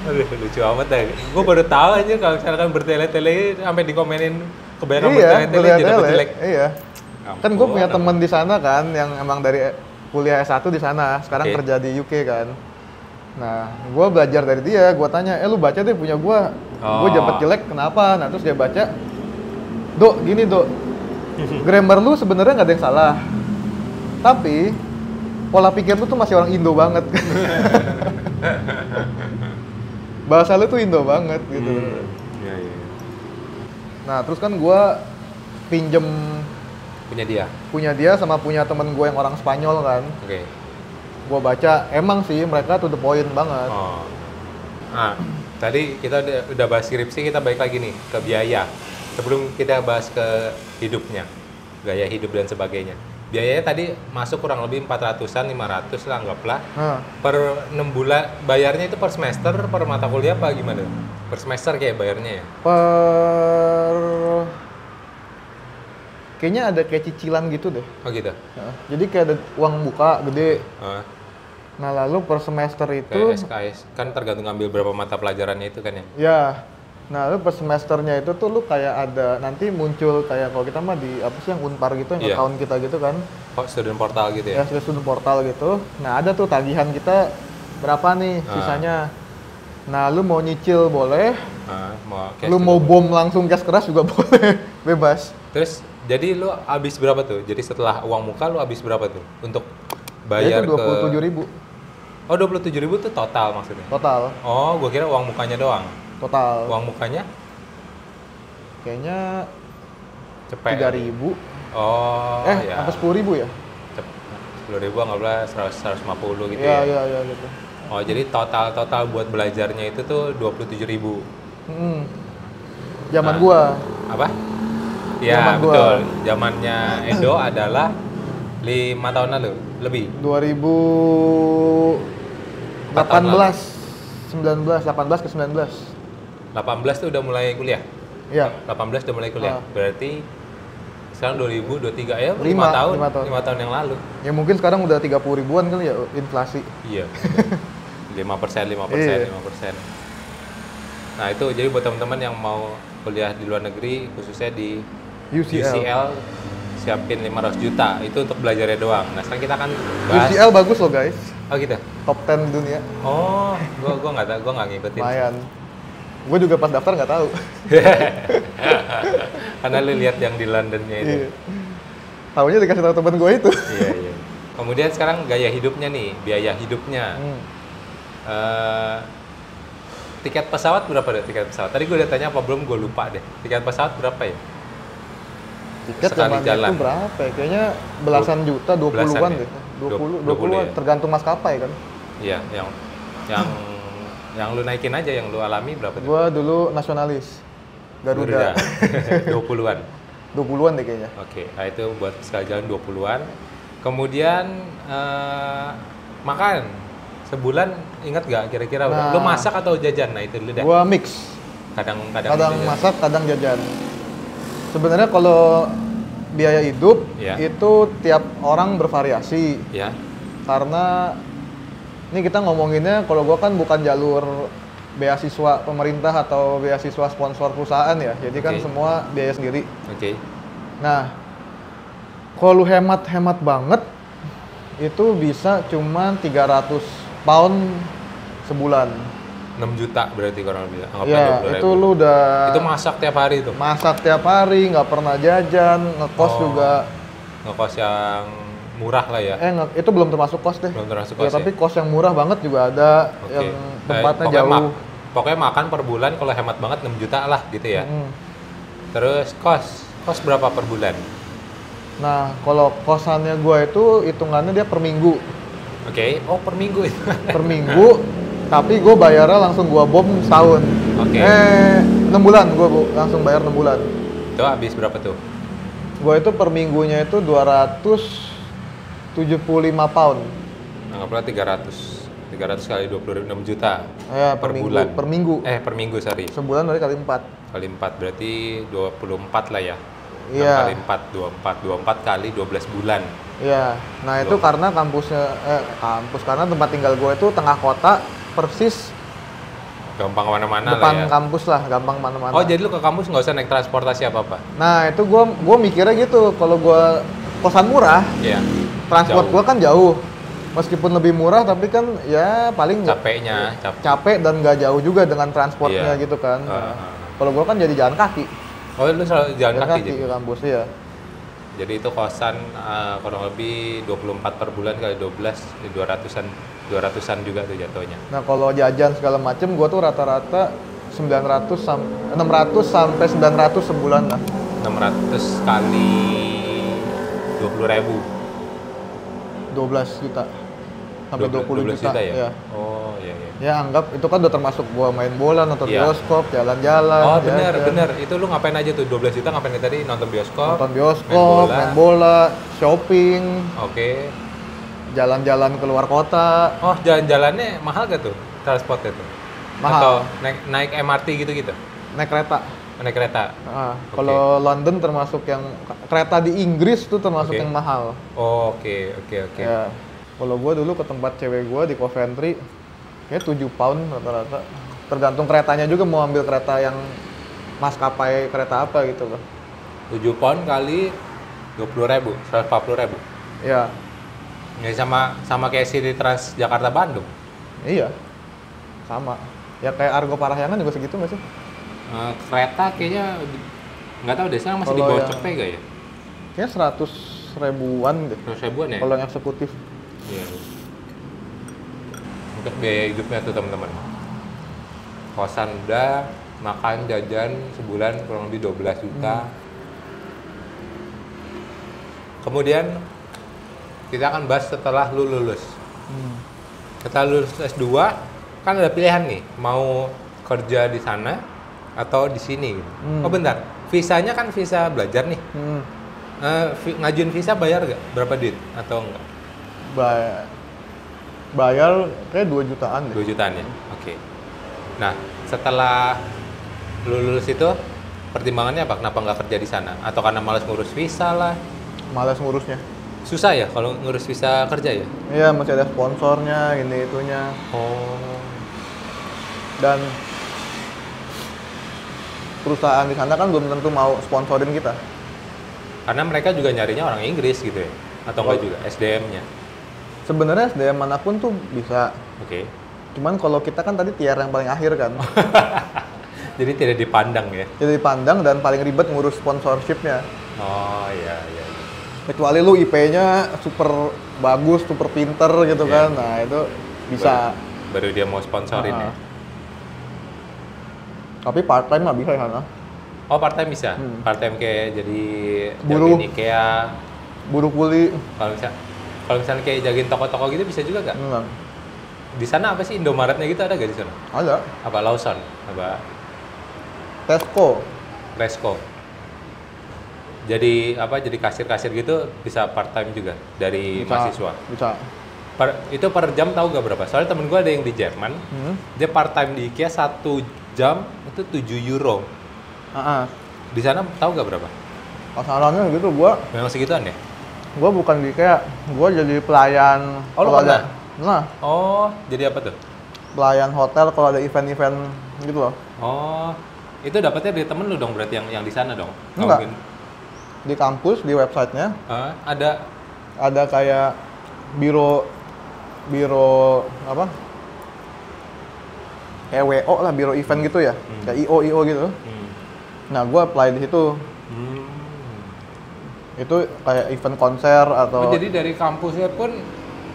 Aduh, lucu amat deh. Gue baru tahu aja kalau misalkan bertele-tele sampai dikomenin kebanyakan bertele-tele jadi dapat jelek. Iya. Kan gue punya temen di sana kan yang emang dari kuliah S1 di sana, sekarang Oke. kerja di UK kan. Nah, gue belajar dari dia, gue tanya, lu baca deh punya gue. Gue Oh. dapat jelek, kenapa? Nah, terus dia baca, Dok, gini Dok, grammar lu sebenarnya nggak ada yang salah. Tapi, pola pikir lu tuh masih orang Indo banget. Bahasa lu tuh Indo banget gitu. Iya, iya. Nah, terus kan gue pinjem Punya dia. punya dia sama punya temen gue yang orang Spanyol kan. Oke. Gue baca, emang sih mereka to the point banget. Oh. Nah, tadi kita udah bahas skripsi, kita balik lagi nih ke biaya. Sebelum kita bahas ke hidupnya, gaya hidup dan sebagainya. Biayanya tadi masuk kurang lebih 400-an, 500 lah anggaplah. Nah, Per 6 bulan, bayarnya itu per semester, per mata kuliah apa gimana? Per semester kayak bayarnya ya? kayaknya ada kayak cicilan gitu deh. Oh gitu? Nah, jadi kayak ada uang muka gede. Oh, Nah, lalu per semester kayak itu, SKS. Kan tergantung ambil berapa mata pelajarannya itu kan ya? ya. Nah, lalu per semesternya itu tuh lu kayak ada nanti muncul kayak kalau kita mah di apa sih yang Unpar gitu, yang Iya. account kita gitu kan. Kok student portal gitu ya? Ya, student portal gitu. Nah, ada tuh tagihan kita berapa nih sisanya. Nah, lu mau nyicil boleh, Mau cash lu dulu. mau bom langsung cash keras juga boleh, bebas. Terus jadi lu habis berapa tuh? Jadi setelah uang muka lu habis berapa tuh untuk bayar itu 27.000 Oh, 27.000 tuh total maksudnya? total. Oh, gua kira uang mukanya doang. Total. Uang mukanya? Kayaknya Cepet. 3.000. Oh, ya. Apa 10.000 ya? 10.000 anggaplah 150 gitu Iya, ya. iya gitu. Oh, jadi total buat belajarnya itu tuh 27.000. Zaman Nah, gua. Apa? Ya, Zaman gua. betul. Zamannya Edo adalah 5 tahun lalu, lebih. 2018, 19, 18 ke 19. 18 tuh udah mulai kuliah. Iya. 18 udah mulai kuliah. Berarti sekarang 2023 ya, 5 5 tahun. tahun. 5 tahun yang lalu. Ya mungkin sekarang udah 30 ribuan kali ya inflasi. Iya. 5%. Iya. Nah, itu jadi buat teman-teman yang mau kuliah di luar negeri, khususnya di UCL. siapin 500 juta. Itu untuk belajarnya doang. Nah, sekarang kita akan bahas UCL bagus loh guys. Oh, gitu. Top 10 dunia. Oh, gua nggak ngikutin. Lumayan. Gue juga pas daftar nggak tahu. Karena lu lihat yang di Londonnya itu. Iya. Taunya dikasih tahu temen gue itu. Iya. Kemudian sekarang gaya hidupnya nih, biaya hidupnya. Tiket pesawat berapa deh tiket pesawat? Tadi gue udah tanya apa belum, gue lupa deh. Tiket pesawat berapa ya? Tiket Sekali zaman jalan. itu berapa ya? Kayaknya belasan juta, 20-an Belasan ya? deh. 20 ya? tergantung maskapai kan. Iya, yang lu naikin aja, yang lu alami berapa tuh? Gua dulu nasionalis. Garuda. 20-an. 20-an deh kayaknya. Oke, nah itu buat sekali jalan 20-an. Kemudian makan sebulan ingat gak kira-kira? Nah. Lu masak atau jajan? Nah itu dulu dah. Gua mix. Kadang Kadang jajan. masak, kadang jajan. Sebenarnya kalau biaya hidup Iya. itu tiap orang bervariasi. Ya. Karena ini kita ngomonginnya kalau gua kan bukan jalur beasiswa pemerintah atau beasiswa sponsor perusahaan ya. Jadi kan Oke. semua biaya sendiri. Oke. Nah, kalau lu hemat-hemat banget itu bisa cuma 300 pound sebulan. 6 juta berarti kurang lebih. Anggaplah Ya, 20.000. itu lu udah Itu masak tiap hari tuh. masak tiap hari, nggak pernah jajan, ngekos Oh. juga. Ngekos yang murah lah ya. Itu belum termasuk kos deh. Belum termasuk Ya, kos tapi kos yang murah banget juga ada, Oke. yang tempatnya Pokoknya jauh. pokoknya makan per bulan kalau hemat banget 6 juta lah gitu ya. Terus kos berapa per bulan? Nah, kalau kosannya gua itu hitungannya dia per minggu. Oke. Oh, per minggu itu. Per minggu, tapi gue bayarnya langsung gua bom setahun. Oke. 6 bulan, gue langsung bayar 6 bulan. Itu habis berapa tuh? Gue itu per minggunya itu 275 pound. Anggaplah 300 kali 26 juta. Ya, per minggu, bulan. per minggu. Per minggu, sorry. Sebulan berarti kali 4. Kali 4 berarti 24 lah ya. Iya. 6 kali 4, 24 kali 12 bulan. Iya. Nah, itu karena karena tempat tinggal gue itu tengah kota, persis Gampang kemana-mana lah depan ya. kampus lah, gampang mana-mana. Oh, jadi lu ke kampus nggak usah naik transportasi apa-apa? Nah, itu gue mikirnya gitu, kalau gue kosan murah, Iya. transport Jauh. gue kan jauh. Meskipun lebih murah, tapi kan ya paling Capeknya, capek dan nggak jauh juga dengan transportnya Iya. gitu kan. Nah, kalau gue kan jadi jalan kaki. Oh, lu selalu jalan kaki jadi? ke kampus ya. Jadi itu kosan kurang lebih 24 per bulan kali 12, 200-an juga tuh jatuhnya. Nah, kalau jajan segala macem, gue tuh rata-rata 600 sampai 900 sebulan lah. 600 kali 20.000. 12 juta sampai 20 juta, ya? Oh, iya. Ya anggap itu kan udah termasuk gua main bola, nonton Iya. bioskop, jalan-jalan. Oh, jajan. bener. Itu lu ngapain aja tuh? 12 juta ngapain tadi? Nonton bioskop? Nonton bioskop, main bola, shopping, Oke. jalan-jalan keluar kota. Oh, jalan-jalannya mahal gak tuh? Transportnya tuh? Mahal. Atau naik MRT gitu-gitu? Naik kereta. Naik kereta? Nah, kalau London termasuk yang kereta di Inggris tuh termasuk Oke. yang mahal. Oh, oke. Ya, kalau gua dulu ke tempat cewek gua di Coventry, kayak 7 pound rata-rata. Tergantung keretanya juga, mau ambil kereta yang maskapai kereta apa gitu loh. 7 pound kali 20.000, 140.000. Iya, Ya sama kayak sini Trans Jakarta Bandung. iya, sama. Ya kayak Argo Parahyangan juga segitu nggak sih? Kereta kayaknya nggak tahu deh, sekarang masih di Kalau bawah yang- cepet gak ya? Kayak 100 ribuan deh. 100 ribuan ya? Kalau yang eksekutif. Iya. Untuk biaya hidupnya tuh teman-teman. Kosan udah, makan jajan sebulan kurang lebih 12 juta. Kemudian kita akan bahas setelah lu lulus. Setelah lulus S2 kan ada pilihan nih, mau kerja di sana atau di sini. Oh bentar, visanya kan visa belajar nih. Ngajuin visa bayar gak? Berapa duit atau enggak? Bayar kayak 2 jutaan deh. 2 jutaan ya? Oke. Nah, setelah lu lulus itu, pertimbangannya apa? Kenapa nggak kerja di sana? Atau karena malas ngurus visa lah? Malas ngurusnya. Susah ya kalau ngurus visa kerja ya? Iya, masih ada sponsornya, ini itunya. Oh. Dan perusahaan di sana kan belum tentu mau sponsorin kita. Karena mereka juga nyarinya orang Inggris gitu ya? Atau enggak juga? SDM-nya? Sebenarnya SDM manapun tuh bisa. Oke. Cuman kalau kita kan tadi tier yang paling akhir kan. Jadi tidak dipandang ya? Jadi dipandang dan paling ribet ngurus sponsorship-nya. Oh iya, iya. Kecuali lu IP-nya super bagus, super pinter gitu Iya. kan. Nah, itu bisa. Baru dia mau sponsorin ya? Tapi part time nggak bisa di sana. Oh part time bisa? Part time kayak jadi Buruh. jagain IKEA. Buruh kuli. Kalau misalnya kayak jagain toko-toko gitu bisa juga nggak? Enggak. Di sana apa sih Indomaretnya gitu ada nggak di sana? Ada. Apa Lawson? Apa Tesco. Resco? Jadi apa? Jadi kasir-kasir gitu bisa part time juga dari Bisa. mahasiswa. Bisa. Itu per jam tahu nggak berapa? Soalnya temen gue ada yang di Jerman, dia part time di IKEA 1 jam itu 7 euro. Di sana tahu nggak berapa? Pasarannya gitu, gua Memang segituan ya? bukan di kayak, gua jadi pelayan. Oh, lu kalau ada- pernah? Nah, Oh, jadi apa tuh? pelayan hotel kalau ada event-event gitu loh. Oh, itu dapatnya dari temen lu dong berarti yang di sana dong? Nggak Enggak. mungkin. Di kampus, di websitenya Ada. ada kayak biro apa? Kayak WO lah, biro event gitu ya. Kayak IO gitu. Nah, gua apply di situ. Hmm. Itu kayak event konser atau Oh, jadi dari kampusnya pun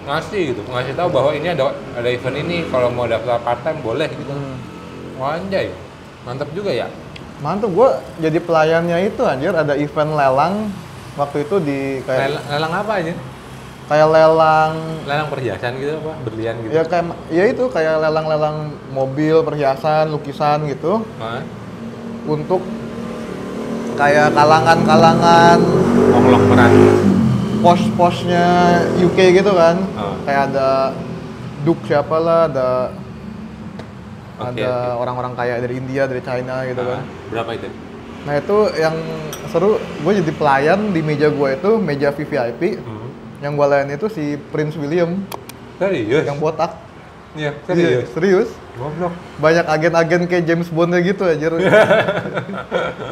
ngasih tahu bahwa ini ada event ini, kalau mau daftar part time boleh gitu. Wah, anjay, mantap juga ya. Mantap, gua jadi pelayannya itu anjir, ada event lelang waktu itu di kayak Lelang apa aja? kayak lelang Lelang perhiasan gitu apa? Berlian gitu? ya kayak ya itu kayak lelang-lelang mobil, perhiasan, lukisan gitu Hah? untuk kayak kalangan-kalangan Onglok peran. pos-posnya UK gitu kan. Oh. Kayak ada Duke siapa lah, ada Oke, ada oke. orang-orang kaya dari India, dari China gitu kan. Berapa itu? Nah itu yang seru, gue jadi pelayan di meja gue itu, meja VVIP. Yang gue layan itu si Prince William, Serius? yang botak. Iya, Iya, serius. Goblok. Banyak agen-agen kayak James Bond-nya gitu aja.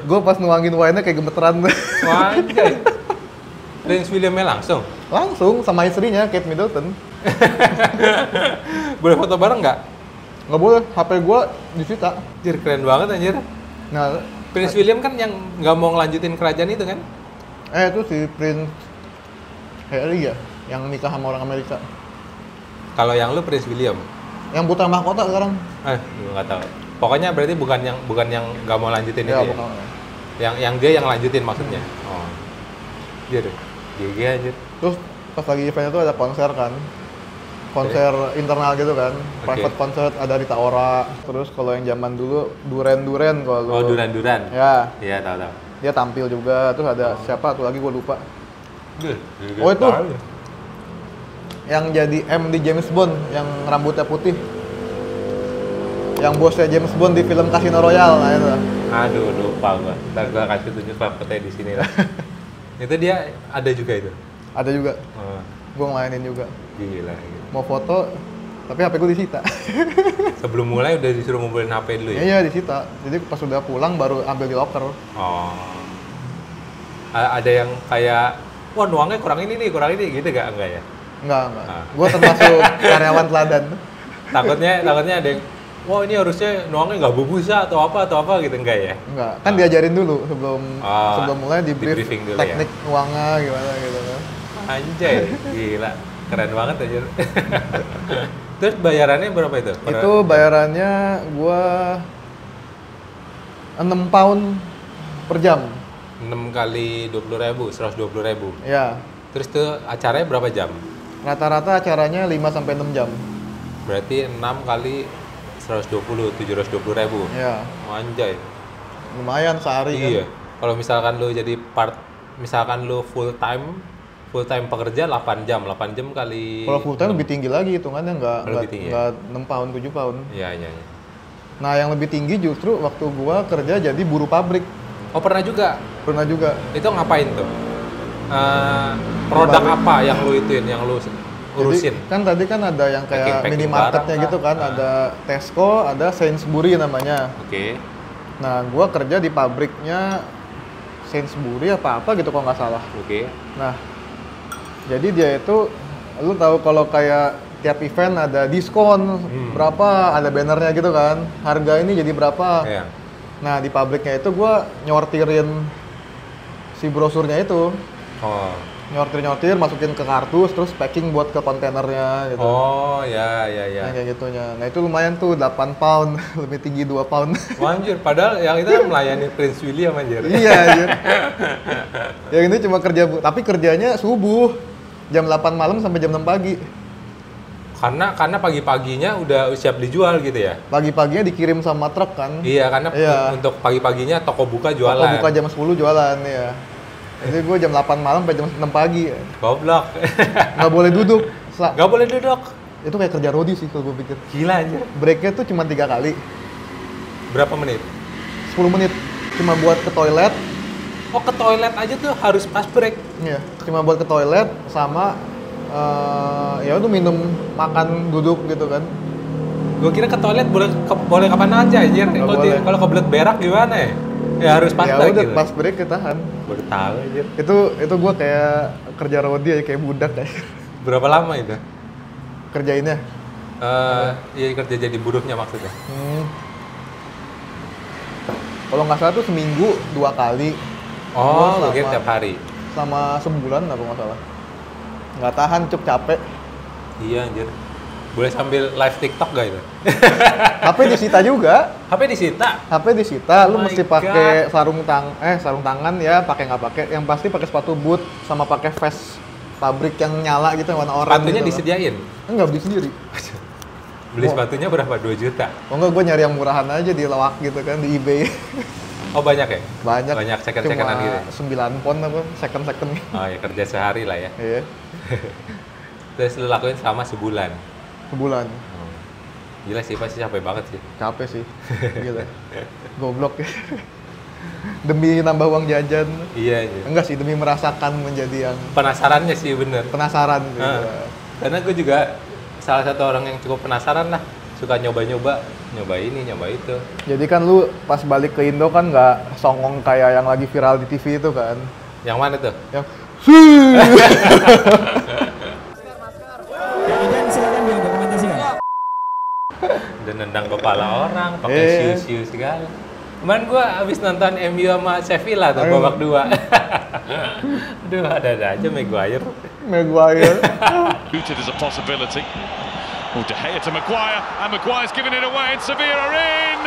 Gue pas nuangin wine-nya kayak gemeteran. Wah, anjay. Prince William-nya langsung? Langsung sama istrinya, Kate Middleton. Boleh foto bareng nggak? Nggak boleh, HP gue disita. Anjir, keren banget anjir. Nah, Prince William kan yang nggak mau ngelanjutin kerajaan itu kan? itu si Prince Harry ya, yang nikah sama orang Amerika. Kalau yang lu Prince William? Yang putra mahkota sekarang. Gue nggak tahu. Pokoknya berarti bukan yang nggak mau lanjutin Ya, itu bukan. ya? Yang dia yang lanjutin maksudnya? Oh. Dia tuh. GG anjir. Terus pas lagi event itu ada konser kan. Konser internal gitu kan. Private concert, ada Rita Ora. Terus kalau yang zaman dulu Duren kalau Oh, Duran. Ya, Iya, tahu. dia tampil juga. Terus ada siapa tuh lagi gue lupa. Duh, Oh, itu. Yang jadi M di James Bond, yang rambutnya putih. Yang bosnya James Bond di film Casino Royale, nah itu. Aduh, lupa gua. Ntar gua kasih tunjuk fotonya di sini lah. Itu dia ada juga itu. Ada juga, Oh, gue ngelayanin juga. gila. Mau foto, tapi HP gue disita. Sebelum mulai udah disuruh ngumpulin HP dulu ya? Iya disita. Jadi pas udah pulang baru ambil di locker. Oh. Ada yang kayak, wah nuangnya kurang ini gitu gak? Enggak ya? Enggak. Ah. Gue termasuk karyawan teladan. Takutnya ada yang, wah ini harusnya nuangnya nggak bubusa atau apa gitu, enggak ya? Enggak. Kan diajarin dulu sebelum mulai di brief di-briefing dulu teknik nuangnya gimana gitu kan. Anjay, gila. Keren banget aja. Terus bayarannya berapa itu? Itu bayarannya gua 6 pound per jam. 6 kali 20.000, 120.000. Ya. Terus tuh acaranya berapa jam? Rata-rata acaranya 5 sampai 6 jam. Berarti 6 kali 120, 720.000. Ya. Anjay. Lumayan sehari kan. Iya. Kalau misalkan lu jadi misalkan lu full time pekerja 8 jam kali. Kalau full time lebih tinggi lagi hitungannya, Lebih tinggi, nggak 6 pound, 7 pound. Iya, iya, iya. Nah, yang lebih tinggi justru waktu gua kerja jadi buruh pabrik. Oh, pernah juga? Pernah juga. Itu ngapain tuh? Produk apa yang lu ituin, yang lu urusin? Jadi, kan tadi kan ada yang kayak Packing minimarketnya barang gitu kan, kah? ada Tesco, ada Sainsbury namanya. Oke. Nah, gua kerja di pabriknya Sainsbury apa gitu kalau nggak salah. Oke. Nah, jadi dia itu, lu tahu kalau kayak tiap event ada diskon berapa, ada bannernya gitu kan, harga ini jadi berapa. Iya. Nah, di pabriknya itu gua nyortirin si brosurnya itu, Oh. nyortir, masukin ke kardus, terus packing buat ke kontainernya gitu. Oh, ya, ya, ya. Nah, kayak gitunya. Nah, itu lumayan tuh, 8 pound, lebih tinggi 2 pound. Wah, anjir, padahal yang itu kan melayani Prince William anjir. Iya, anjir. Yang ini cuma kerja, tapi kerjanya subuh. Jam 8 malam sampai jam 6 pagi. Karena pagi-paginya udah siap dijual gitu ya? Pagi-paginya dikirim sama truk kan. Iya, karena Iya. untuk pagi-paginya toko buka jualan. Toko buka jam 10 jualan, ya. Jadi gue jam 8 malam sampai jam 6 pagi. Goblok. Nggak boleh duduk. Nggak boleh duduk. Itu kayak kerja rodi sih kalau gue pikir. Gila anjir. Breaknya tuh cuma 3 kali. Berapa menit? 10 menit. Cuma buat ke toilet. Oh, ke toilet aja tuh harus pas break. Iya. Cuma buat ke toilet sama ya udah minum, makan, duduk gitu kan. Gue kira ke toilet boleh kapan aja anjir. Nggak boleh. Kalau kebelet berak gimana ya? Ya harus pas Ya break udah gitu. pas break ketahan. Baru tahu anjir. Itu gue kayak kerja rodi aja, kayak budak kayak Berapa lama itu? kerjainnya. Iya, kerja jadi buruhnya maksudnya. Kalau nggak salah tuh seminggu 2 kali. Oh, Gua gue kira tiap hari. Selama sebulan apa nggak salah. Nggak tahan, cuk, capek. Iya anjir. Boleh sambil live TikTok gak itu? HP disita juga. HP disita? HP disita, Oh lu my mesti pakai sarung tangan ya, pakai nggak pakai. Yang pasti pakai sepatu boot sama pakai vest pabrik yang nyala gitu, warna oranye. Sepatunya gitu. disediain? Enggak, beli sendiri. Beli sepatunya berapa? 2 juta? Oh enggak, gue nyari yang murahan aja di lawak gitu kan, di eBay. Oh, banyak ya? Banyak. Banyak second-secondan gitu? Cuma 9 pound apa, second. Oh ya, kerja sehari lah ya. Iya, Terus lu lakuin selama sebulan? sebulan. Gila sih, pasti capek banget sih. Capek sih, gila. Goblok ya. Demi nambah uang jajan. Iya aja. Enggak sih, demi merasakan menjadi yang Penasarannya sih bener. penasaran gitu. Karena gue juga salah satu orang yang cukup penasaran lah. Suka nyoba-nyoba, nyoba ini, nyoba itu. Jadi kan lu pas balik ke Indo kan nggak songong kayak yang lagi viral di TV itu kan. Yang mana tuh? Yang Dan silakan didokumentasikan. Dan nendang kepala orang, pakai Iya. siu-siu segala. Kemarin gue abis nonton MU sama Sevilla tuh, Ayo. babak 2. Aduh, ada-ada aja Maguire. Maguire. Booted as a possibility. Oh, De Gea to Maguire, and Maguire's given it away, and Sevilla are in!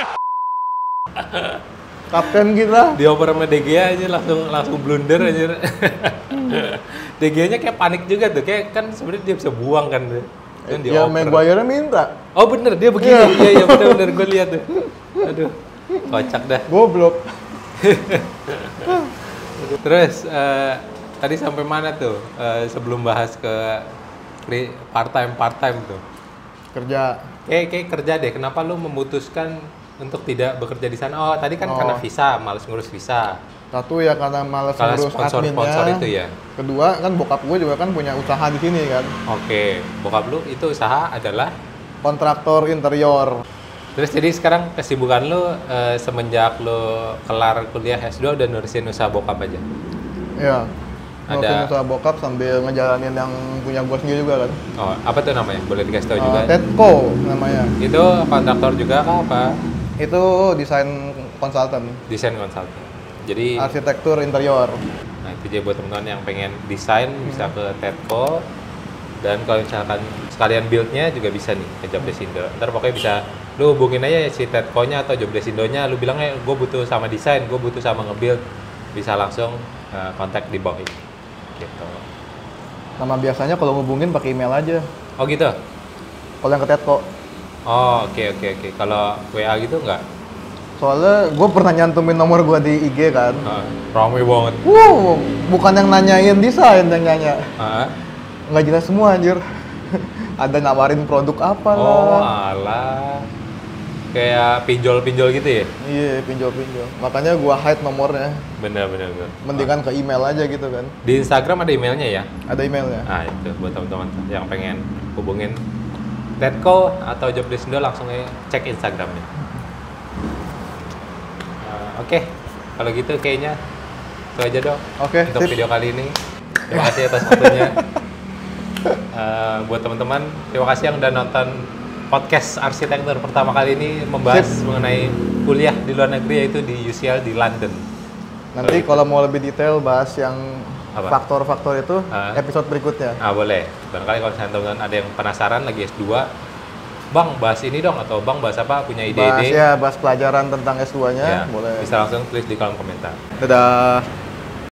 Kapten kita. Dioper sama De Gea aja langsung blunder aja. De Gea-nya kayak panik juga tuh, kayak kan sebenarnya dia bisa buang kan tuh. Kan Ya dioper. Maguire minta. Oh bener, dia begini. Iya bener gue lihat tuh. Aduh, kocak dah. Goblok. Terus tadi sampai mana tuh sebelum bahas ke part time tuh? Kerja. Kayak kerja deh. Kenapa lu memutuskan untuk tidak bekerja di sana? Oh tadi kan karena visa, males ngurus visa. Satu ya karena malas Karena ngurus sponsor adminnya. itu ya. Kedua kan bokap gue juga kan punya usaha di sini kan. Oke, bokap lu itu usaha adalah. Kontraktor interior. Terus jadi sekarang kesibukan lu semenjak lu kelar kuliah S2 udah nurusin usaha bokap aja? Iya. Ada- Ngurusin usaha bokap sambil ngejalanin yang punya gue sendiri juga kan. Oh, apa tuh namanya? Boleh dikasih tahu juga? Tetco namanya. Itu kontraktor juga kah apa? Itu desain konsultan. Desain konsultan. Jadi, Arsitektur interior. nah itu jadi buat teman-teman yang pengen desain bisa ke Tetco. Dan kalau misalkan sekalian build-nya juga bisa nih ke Jobless.Indo. Ntar pokoknya bisa lu hubungin aja si Tedco-nya atau Jobless.Indo-nya, lu bilangnya gue butuh sama desain, gue butuh sama nge-build, bisa langsung kontak di bawah ini. Gitu. Nama biasanya kalau ngubungin pakai email aja. Oh gitu? Kalau yang ke Tedco. Oh oke. Kalau WA gitu nggak? Soalnya gue pernah nyantumin nomor gue di IG kan. Rame banget. Bukan yang nanyain desain yang nanya. Nggak jelas semua anjir. Ada nawarin produk apa lah. Oh alah. Kayak pinjol-pinjol gitu ya? Iya, pinjol-pinjol. Makanya gue hide nomornya. Bener. Mendingan ke email aja gitu kan. Di Instagram ada emailnya ya? Ada emailnya. Nah itu buat teman-teman yang pengen hubungin Tedco atau Jobless.Indo langsung aja cek Instagramnya. Oke, kalau gitu kayaknya itu aja dong untuk sip. video kali ini. Terima kasih atas waktunya. Buat teman-teman, terima kasih yang udah nonton podcast arsitektur pertama kali ini membahas mengenai kuliah di luar negeri, yaitu di UCL di London. Nanti kalau mau lebih detail bahas yang Apa? faktor-faktor itu episode berikutnya. Boleh. Barangkali kalau misalnya teman-teman ada yang penasaran lagi S2, Bang bahas ini dong, atau Bang bahas apa, punya ide-ide? Bahas pelajaran tentang S2-nya, Ya, boleh. bisa langsung tulis di kolom komentar. Dadah.